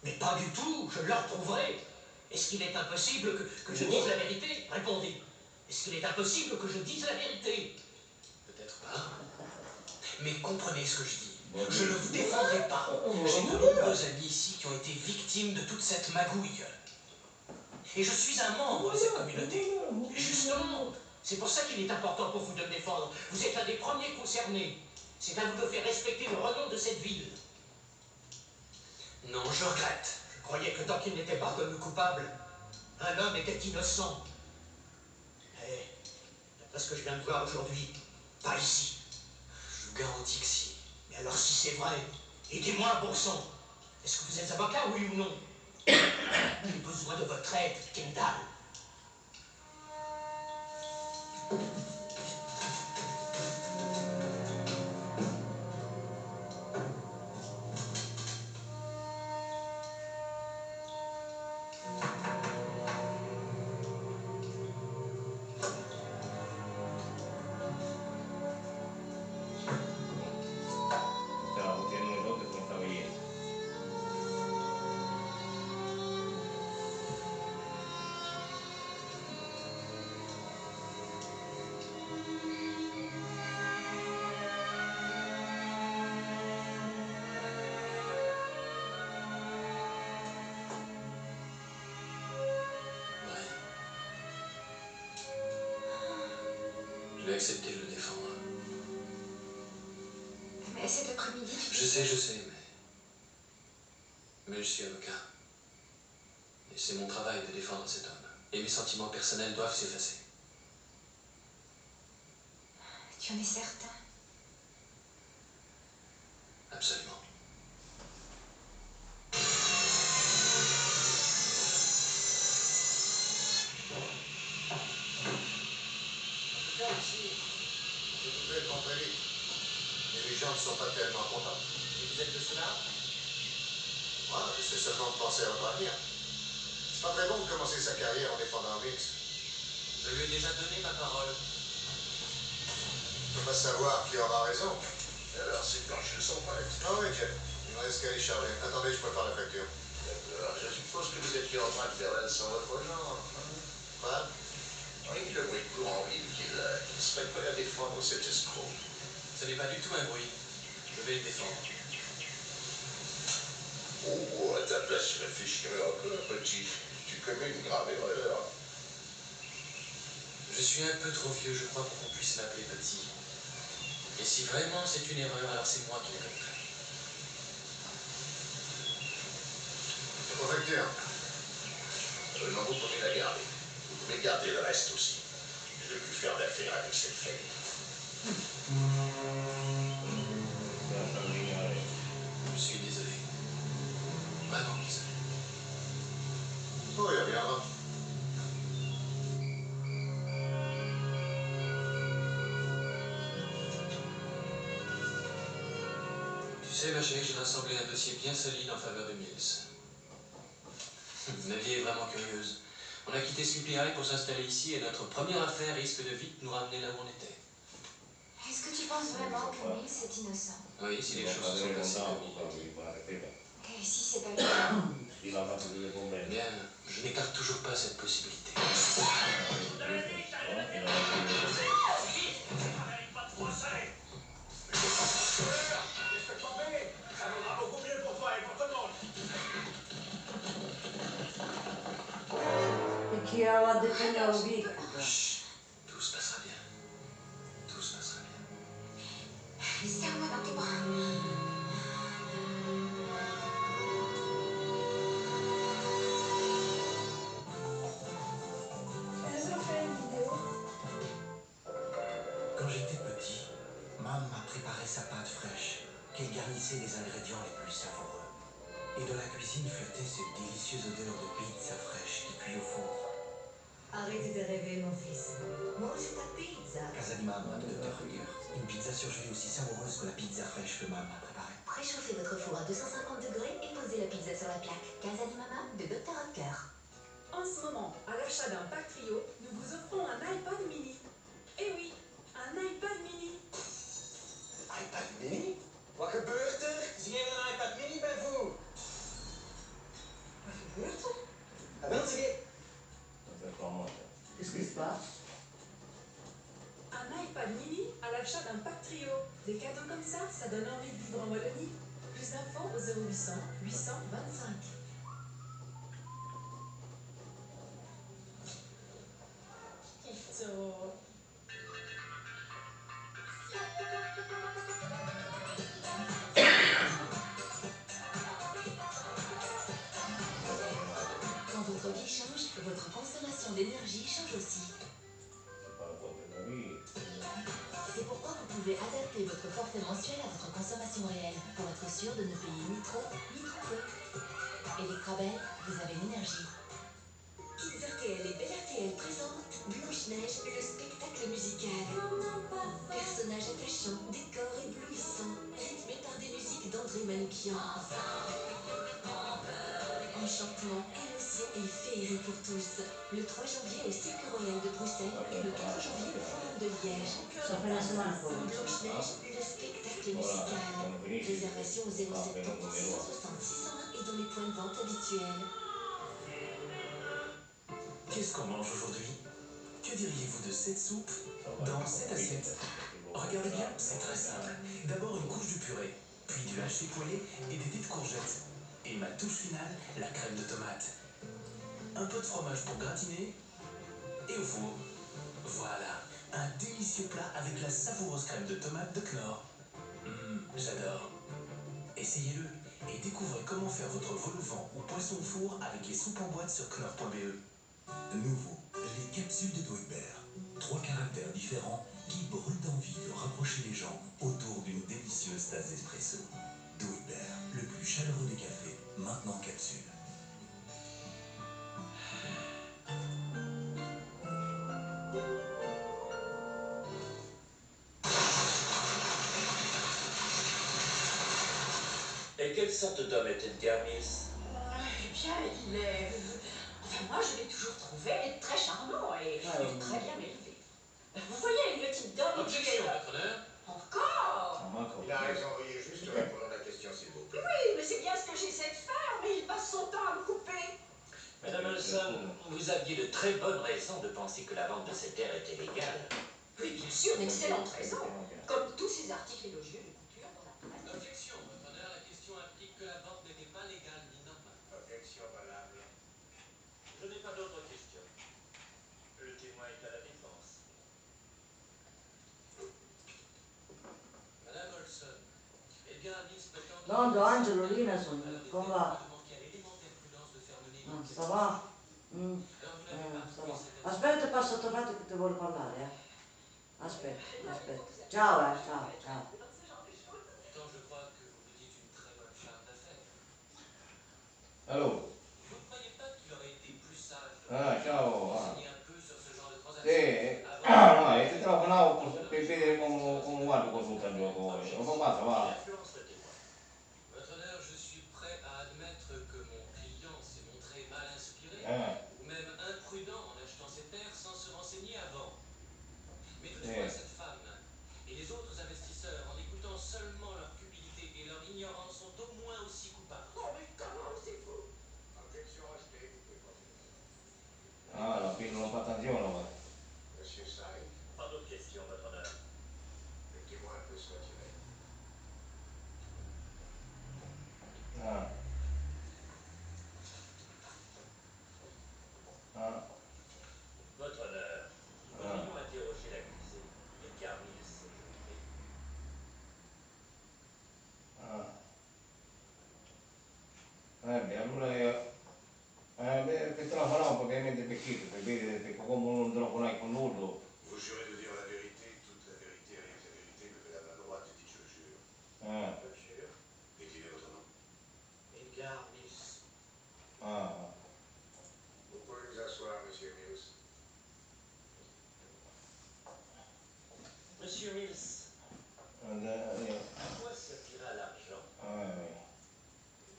Mais pas du tout, je leur prouverai. Est-ce qu'il est impossible que je dise la vérité? Répondez. Est-ce qu'il est impossible que je dise la vérité? Peut-être pas. Mais comprenez ce que je dis. Je ne vous défendrai pas. J'ai de nombreux amis ici qui ont été victimes de toute cette magouille. Et je suis un membre de cette communauté. Et justement, c'est pour ça qu'il est important pour vous de me défendre. Vous êtes l'un des premiers concernés. C'est à vous de faire respecter le renom de cette ville. Non, je regrette. Je croyais que tant qu'il n'était pas reconnu coupable, un homme était innocent. Mais, d'après ce que je viens de voir aujourd'hui, pas ici. Je vous garantis que si. Mais alors si c'est vrai, aidez-moi, bon sang. Est-ce que vous êtes avocat, oui ou non? J'ai besoin de votre aide, Kendall. Estaba buscando un error que no estaba bien. Je vais accepter de le défendre. Mais cet après-midi, tu Je sais, mais je suis avocat. Et c'est mon travail de défendre cet homme. Et mes sentiments personnels doivent s'effacer. Tu en es certain? Absolument. Ici, ces nouvelles vont très vite. Les légendes sont pas tellement content. Et vous êtes de cela? Moi, c'est seulement de penser à votre avenir. C'est pas très bon de commencer sa carrière en défendant Wilkes. Je lui ai déjà donné ma parole. On peut pas savoir qui aura raison. Alors, c'est quand je sens pas être. Ah oui, Jeff. Il me reste qu'à les charger. Attendez, je prépare la facture. D'accord, je suppose que vous étiez en train de faire la sans votre genre. Quoi? Oui, le bruit court en ville qu'il serait prêt à défendre cet escroc. Ce n'est pas du tout un bruit. Je vais le défendre. Oh, à ta place, je réfléchirais encore, petit. Tu commets une grave erreur. Je suis un peu trop vieux, je crois, pour qu'on puisse m'appeler petit. Et si vraiment c'est une erreur, alors c'est moi qui l'ai commis. C'est pour facture. Non, vous pouvez la garder. Vous pouvez garder le reste aussi. Je ne veux plus faire d'affaires avec cette famille. Je suis désolé. Vraiment désolé. Oh, il reviendra. Tu sais, ma chérie, j'ai rassemblé un dossier bien solide en faveur de Mills. La vie est vraiment curieuse. On a quitté Sleepy High pour s'installer ici et notre première affaire risque de vite nous ramener là où on était. Est-ce que tu penses vraiment que Mills est innocent? Oui, si les choses se sont passées comme il. Et si c'est pas le cas? Bien, je n'écarte toujours pas cette possibilité. Et qui a détenu au Vic? Chut, tout se passera bien. Tout se passera bien. Serre-moi dans tes bras. Quand j'étais petit, Mam m'a préparé sa pâte fraîche, qu'elle garnissait des ingrédients les plus savoureux. Et de la cuisine flottait cette délicieuse odeur de pizza fraîche qui cuit au four. Arrête de rêver, mon fils. Mange ta pizza. Casa di Mamma de Dr. Ruger. Une pizza surgelée aussi savoureuse que la pizza fraîche que Mam m'a préparée. Préchauffez votre four à 250 degrés et posez la pizza sur la plaque. Casa di Mamma de Dr. Ruger. En ce moment, à l'achat d'un pack trio, nous vous offrons un iPad mini. Eh oui, un iPad mini. iPad mini? Wat gebeurt er? Zie je een iPad mini bij vous? Wat gebeurt er? Hij wil zich. Qu'est-ce qui se passe? Un iPad mini à l'achat d'un pack trio. Des cadeaux comme ça donne envie de vivre en Wallonie. Plus d'infos au 0800 825. Quand votre vie change, votre consommation d'énergie change aussi. C'est pourquoi vous pouvez adapter votre forfait mensuel à votre consommation réelle pour être sûr de ne payer ni trop ni trop peu. Electrabel, vous avez l'énergie. Kids RTL et Belle RTL présentent Blanche-Neige, le spectacle musical. Personnages attachants, décors éblouissants, rythmés par des musiques d'André Manoukian. Enchantement, émotion et féerie pour tous. Le 3 janvier au Cirque Royal de Bruxelles et le 4 janvier au Forum de Liège. Blanche-Neige, le spectacle musical. Réservation au 07 660 601 et dans les points de vente habituels. Qu'est-ce qu'on mange aujourd'hui? Que diriez-vous de cette soupe dans cette assiette? Regardez bien, c'est très simple. D'abord une couche de purée, puis du haché poêlé et des dés de courgettes. Et ma touche finale, la crème de tomate. Un peu de fromage pour gratiner et au four. Voilà, un délicieux plat avec la savoureuse crème de tomate de Knorr. J'adore. Essayez-le et découvrez comment faire votre vol au vent ou poisson au four avec les soupes en boîte sur knorr.be. Nouveau, les capsules de Doegbert. 3 caractères différents qui brûlent d'envie de rapprocher les gens autour d'une délicieuse tasse d'espresso. Doegbert, le plus chaleureux des cafés, maintenant en capsule. Et quelle sorte d'homme était Edgar Mills? Eh bien, il est... Enfin, moi, je l'ai toujours trouvé très charmant et très bien élevé. Vous voyez, le type d'homme... Objection, votre honneur. Encore? Il a raison, veuillez juste répondre à la question, s'il vous plaît. Oui, mais c'est bien ce que j'essaie de faire, mais il passe son temps à me couper. Madame Olson, vous aviez de très bonnes raisons de penser que la vente de ces terres était légale. Oui, bien sûr, une excellente raison. Comme tous ces articles élogieux de couture dans la presse. Objection, votre honneur, la question implique que la vente n'était pas légale ni normale. Objection valable. Je n'ai pas d'autres questions. Le témoin est à la défense. Madame Olson, Edgar Mills prétend... Pronto, Angelo, Linason, come va? Ça va? Ça va. Aspetta, passa a tornare che ti vuole parlare, Aspetta, aspetta. Ciao, ciao, ciao. Pourtant, je crois que vous vous dites une très bonne femme d'affaires. Allô? Vous ne croyez pas qu'il aurait été plus sage de ciao. renseigner un peu sur ce genre de transaction? Sì, ti telefonavo per vedere come guardo questo gioco. Ma basta, va. Votre honneur, je suis prêt à admettre que mon client s'est montré mal inspiré, ou même imprudent en achetant ces terres sans se renseigner avant. Mais toutefois, cette femme et les autres investisseurs, en écoutant seulement leur cupidité et leur ignorance, sont au moins aussi coupables. Oh, mais comment c'est fou? Objection rejetée, vous pouvez continuer. La pillola non fa attenzione, ma. Monsieur Saïd, Pas d'autres questions, votre honneur. le témoin peut se retirer. Votre honneur, pourrions interroger l'accusé, Edgar Mills, je vous prie. Allora per telefonare ovviamente perché come non telefonai con nulla. Vous jurez de dire la vérité, toute la vérité, rien que la vérité, que Madame la droite dit je jure. Je jure. Déclinez votre nom. Edgar Mills. Vous pouvez vous asseoir, Monsieur Mills. Monsieur Mills, à quoi servira l'argent? Vous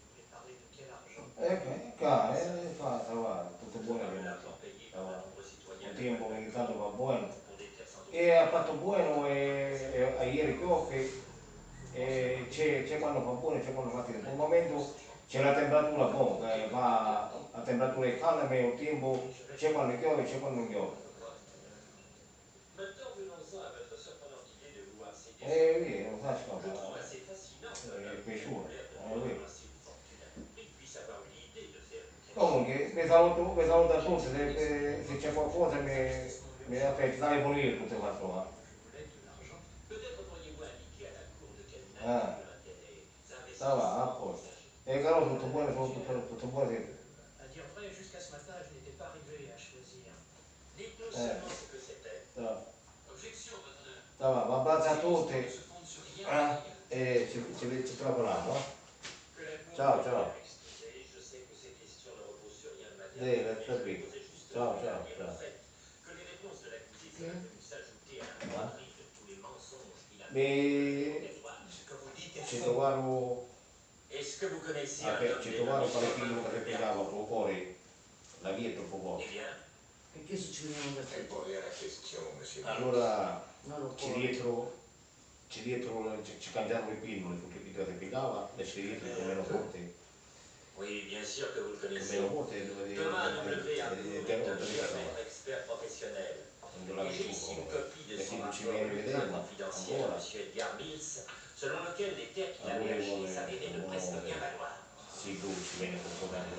voulez parler de quel argent? Ça va, tutto buono. Il tempo che tanto va buono. E ha fatto buono a ieri che c'è quando fa buono e c'è quando fa freddo. Per il momento c'è la temperatura buona, va a temperatura calda, ma il tempo c'è quando piove e c'è quando non piove. Maintenant venons-en à votre surprenante idée de vouloir séquestrer. Oui, ça je comprends. Je trouve assez fascinant que pécho. Oui. Puisse avoir une idée de faire. Comunque, vi saluto a tutti, se c'è qualcosa mi dai pulire tutte le quattro. Peut-être pourriez-vous indiquer à la cour de quelle nature les investissements. Ça va, a posto. E caro tutto buono, tutto buono. À dire vrai, jusqu'à ce matin, je n'étais pas arrivé à choisir. Dites-nous seulement ce que c'était. Objection, votre honneur. Ça va, un abbraccio a tutti. E ci telefoniamo. Ciao, ciao. Je sais que ces questions ne reposent sur rien de matériel. Ciao, ciao, ciao. Que les réponses de l'accusé soient venues s'ajouter à la broderie de tous les mensonges qu'il a fait. Ce que vous dites est Ci faux. trovarono. Est-ce que vous connaissez un homme Ci trovarono qualcuno che pigliava fuori la via troppo poco. Eh bien, E che succedeva? Répondez à la question, Monsieur Mills. Allora c'è dietro ci cambiavano i pilloli, tutti i che pigliava e c'è dietro che meno forte. oui, bien sûr que vous le Che connaissez. meno forte Thomas W. Arnould est un géomètre expert professionnel. Et j'ai ici une copie de son rapport ultra confidentiel à M. Edgar Mills, selon lequel les terres qu'il avait achetées s'avéraient ne presque rien valoir. Sì, tu ci viene confondato.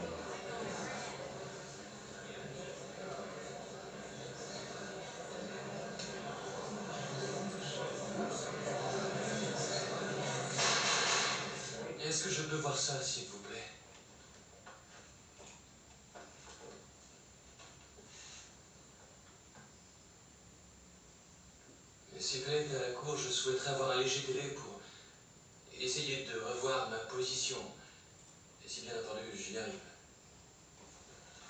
Est-ce que je peux voir ça, s'il vous plaît? S'il plaît, à la cour, je souhaiterais avoir un léger délai pour essayer de revoir ma position. Et si bien entendu, j'y arrive.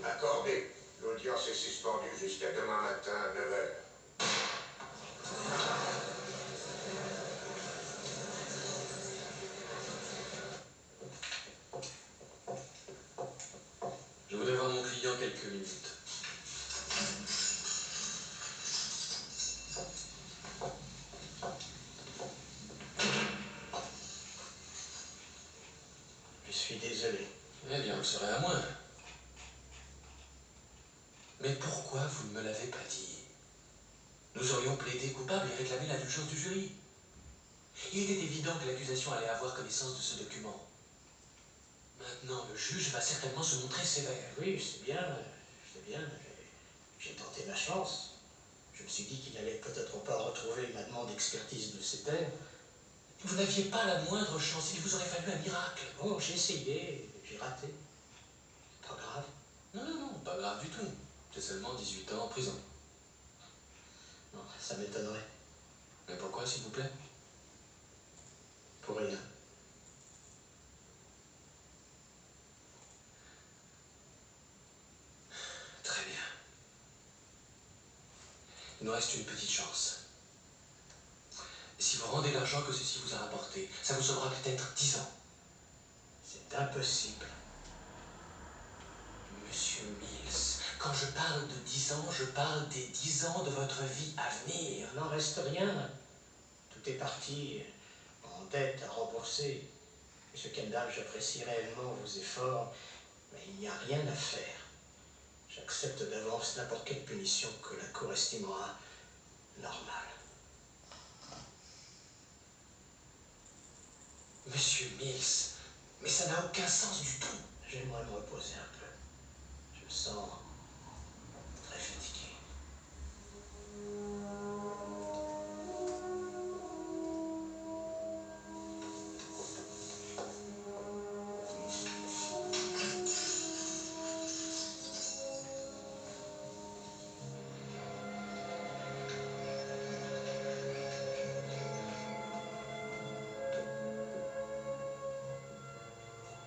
Accordé. L'audience est suspendue jusqu'à demain matin à 9h. quelques minutes. Je suis désolé. Eh bien, on le serait à moins. Mais pourquoi vous ne me l'avez pas dit? Nous aurions plaidé coupable et réclamé l'indulgence du jury. Il était évident que l'accusation allait avoir connaissance de ce document. Maintenant, le juge va certainement se montrer sévère. Oui, c'est bien. J'ai tenté ma chance. Je me suis dit qu'il n'allait peut-être pas retrouver ma demande d'expertise de ses pairs. Vous n'aviez pas la moindre chance, il vous aurait fallu un miracle. Oh, j'ai essayé, j'ai raté. Pas grave. Non, pas grave du tout. C'est seulement 18 ans en prison. Non, ça m'étonnerait. Mais pourquoi, s'il vous plaît? Pour rien. Très bien. Il nous reste une petite chance. Si vous rendez l'argent que ceci vous a rapporté, ça vous sauvera peut-être 10 ans. C'est impossible. Monsieur Mills, quand je parle de 10 ans, je parle des 10 ans de votre vie à venir. Il n'en reste rien. Tout est parti en dette à rembourser. Monsieur Kendall, j'apprécie réellement vos efforts, mais il n'y a rien à faire. J'accepte d'avance n'importe quelle punition que la Cour estimera normale. Monsieur Mills, mais ça n'a aucun sens du tout. J'aimerais me reposer un peu. Je me sens très fatigué.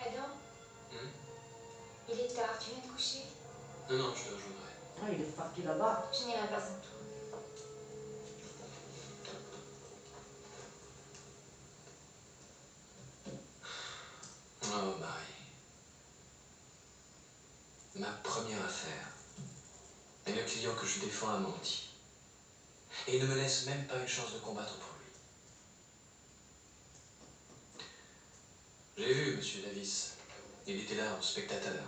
Adam, il est tard, tu viens te coucher? Non, je te rejoindrai. Ah, il est parti là-bas. Je n'irai pas sans toi. Oh, Marie. Ma première affaire. Et le client que je défends a menti. Et il ne me laisse même pas une chance de combattre pour lui. J'ai vu, monsieur Davis. Il était là en spectateur.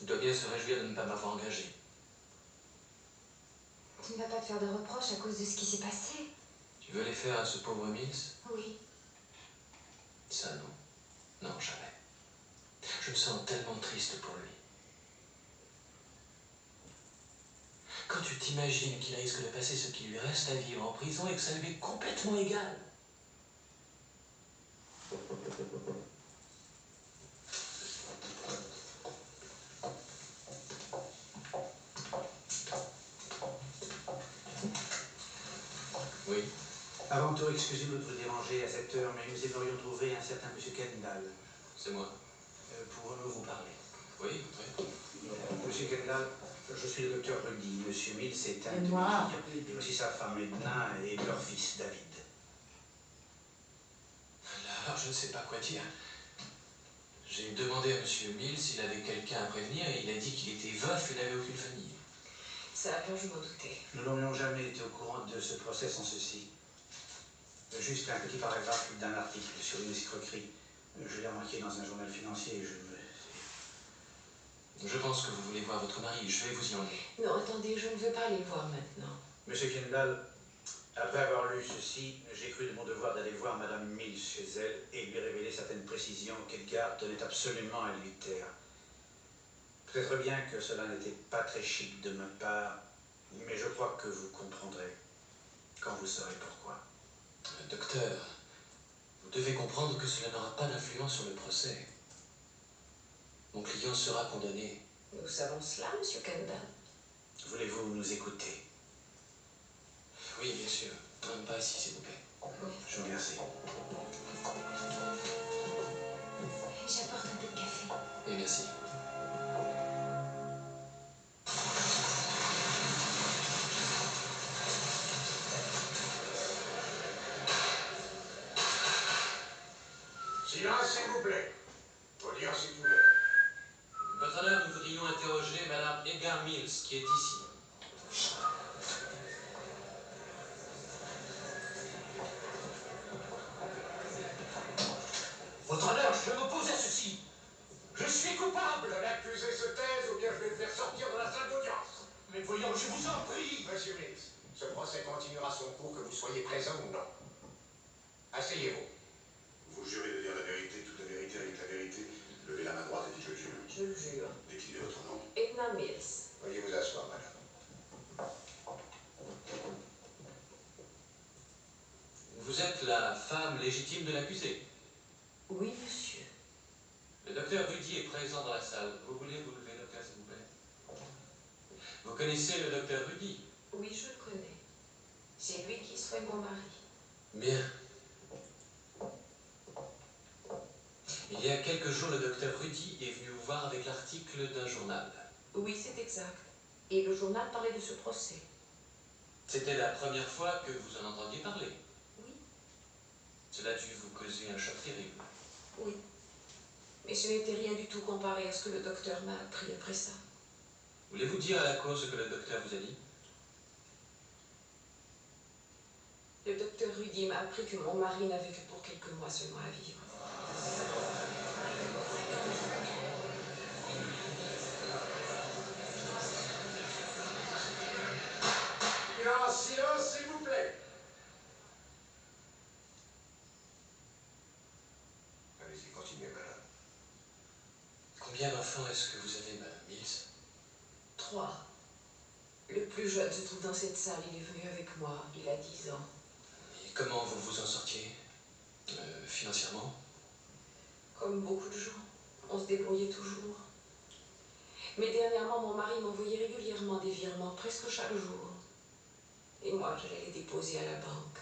Il doit bien se réjouir de ne pas m'avoir engagé. Tu ne vas pas te faire de reproches à cause de ce qui s'est passé? Tu veux les faire à ce pauvre Mills? Oui. Ça, non. Non, jamais. Je me sens tellement triste pour lui. Quand tu t'imagines qu'il risque de passer ce qui lui reste à vivre en prison et que ça lui est complètement égal. Oui. Avant tout, excusez-nous de vous déranger à cette heure, mais nous aimerions trouver un certain monsieur Kendall. C'est moi. Pouvons-nous vous parler? Oui, oui. Monsieur Kendall, je suis le docteur Rudy. Monsieur Mills est un de mes moi, clients. Et aussi sa femme Edna et leur fils David. Alors, je ne sais pas quoi dire. J'ai demandé à monsieur Mills s'il avait quelqu'un à prévenir et il a dit qu'il était veuf et n'avait aucune famille. Ça alors je m'en doutais. Nous n'aurions jamais été au courant de ce procès sans ceci. Juste un petit paragraphe d'un article sur une escroquerie. Je l'ai remarqué dans un journal financier et Je pense que vous voulez voir votre mari. Je vais vous y emmener. Non, attendez, je ne veux pas les voir maintenant. Monsieur Kendall, après avoir lu ceci, j'ai cru de mon devoir d'aller voir Madame Mills chez elle et lui révéler certaines précisions qu'Edgar tenait absolument à lui taire. Peut-être bien que cela n'était pas très chic de ma part, mais je crois que vous comprendrez quand vous saurez pourquoi. Docteur, vous devez comprendre que cela n'aura pas d'influence sur le procès. Mon client sera condamné. Nous savons cela, monsieur Kendall. Voulez-vous nous écouter? Oui, bien sûr. Pas ici, s'il vous plaît. Je vous remercie. J'apporte un peu de café. Et merci. Silence, s'il vous plaît. Audience est ouverte. Votre honneur, nous voudrions interroger Madame Edgar Mills, qui est ici. Votre honneur, je m'oppose à ceci. Je suis coupable. L'accusé se taise ou bien je vais le faire sortir de la salle d'audience. Mais voyons, je vous en prie. Monsieur Mills, ce procès continuera son cours que vous soyez présent ou non. Asseyez-vous. Vous jurez de dire la vérité, toute la vérité avec la vérité. Levez la main droite et dites je jure. Je le jure. Déclinez votre nom. Edna Mills. Veuillez vous asseoir, madame. Vous êtes la femme légitime de l'accusé. Oui, monsieur. Le docteur Rudy est présent dans la salle. Vous voulez vous lever, docteur, s'il vous plaît? Vous connaissez le docteur Rudy? Oui, je le connais. C'est lui qui soigne mon mari. Bien. Il y a quelques jours, le docteur Rudy est venu vous voir avec l'article d'un journal. Oui, c'est exact. Et le journal parlait de ce procès. C'était la première fois que vous en entendiez parler. Oui. Cela a dû vous causer un choc terrible. Oui. Mais ce n'était rien du tout comparé à ce que le docteur m'a appris après ça. Voulez-vous dire à la cour ce que le docteur vous a dit? Le docteur Rudy m'a appris que mon mari n'avait que pour quelques mois seulement à vivre. Silence, s'il vous plaît. Allez-y, continuez, madame. Combien d'enfants est-ce que vous avez, madame Mills? 3. Le plus jeune se trouve dans cette salle. Il est venu avec moi. Il a 10 ans. Et comment vous vous en sortiez? Financièrement? Comme beaucoup de gens. On se débrouillait toujours. Mais dernièrement, mon mari m'envoyait régulièrement des virements, presque chaque jour. Et moi, j'allais les déposer à la banque.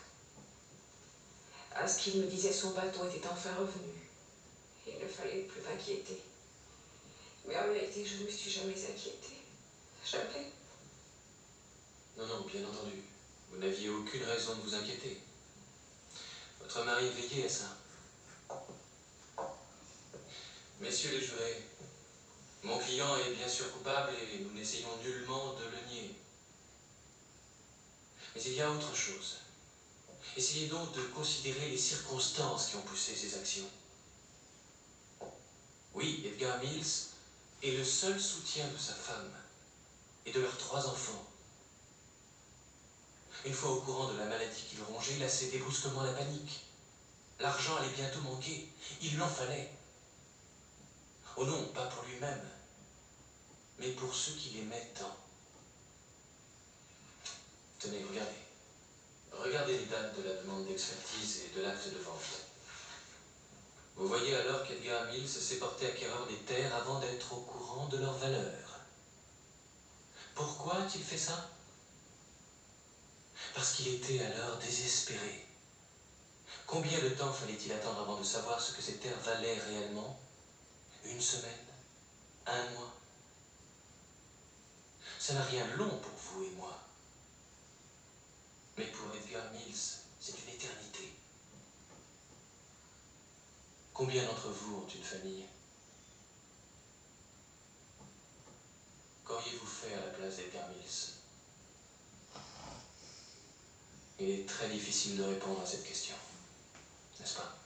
À ce qu'il me disait, son bateau était enfin revenu. Il ne fallait plus m'inquiéter. Mais en vérité, je ne me suis jamais inquiétée. Jamais. Non, non, bien entendu. Vous n'aviez aucune raison de vous inquiéter. Votre mari veillait à ça. Messieurs les jurés, mon client est bien sûr coupable et nous n'essayons nullement de le nier. Mais il y a autre chose. Essayez donc de considérer les circonstances qui ont poussé ces actions. Oui, Edgar Mills est le seul soutien de sa femme et de leurs 3 enfants. Une fois au courant de la maladie qui le rongeait, il a cédé brusquement à la panique. L'argent allait bientôt manquer. Il lui en fallait. Oh non, pas pour lui-même, mais pour ceux qui l'aimaient tant. Tenez, regardez. Regardez les dates de la demande d'expertise et de l'acte de vente. Vous voyez alors qu'Edgar Mills s'est porté acquéreur des terres avant d'être au courant de leur valeur. Pourquoi a-t-il fait ça? Parce qu'il était alors désespéré. Combien de temps fallait-il attendre avant de savoir ce que ces terres valaient réellement? 1 semaine? 1 mois? Ça n'a rien de long pour vous et moi. Mais pour Edgar Mills, c'est une éternité. Combien d'entre vous ont une famille? Qu'auriez-vous fait à la place d'Edgar Mills? Il est très difficile de répondre à cette question, n'est-ce pas?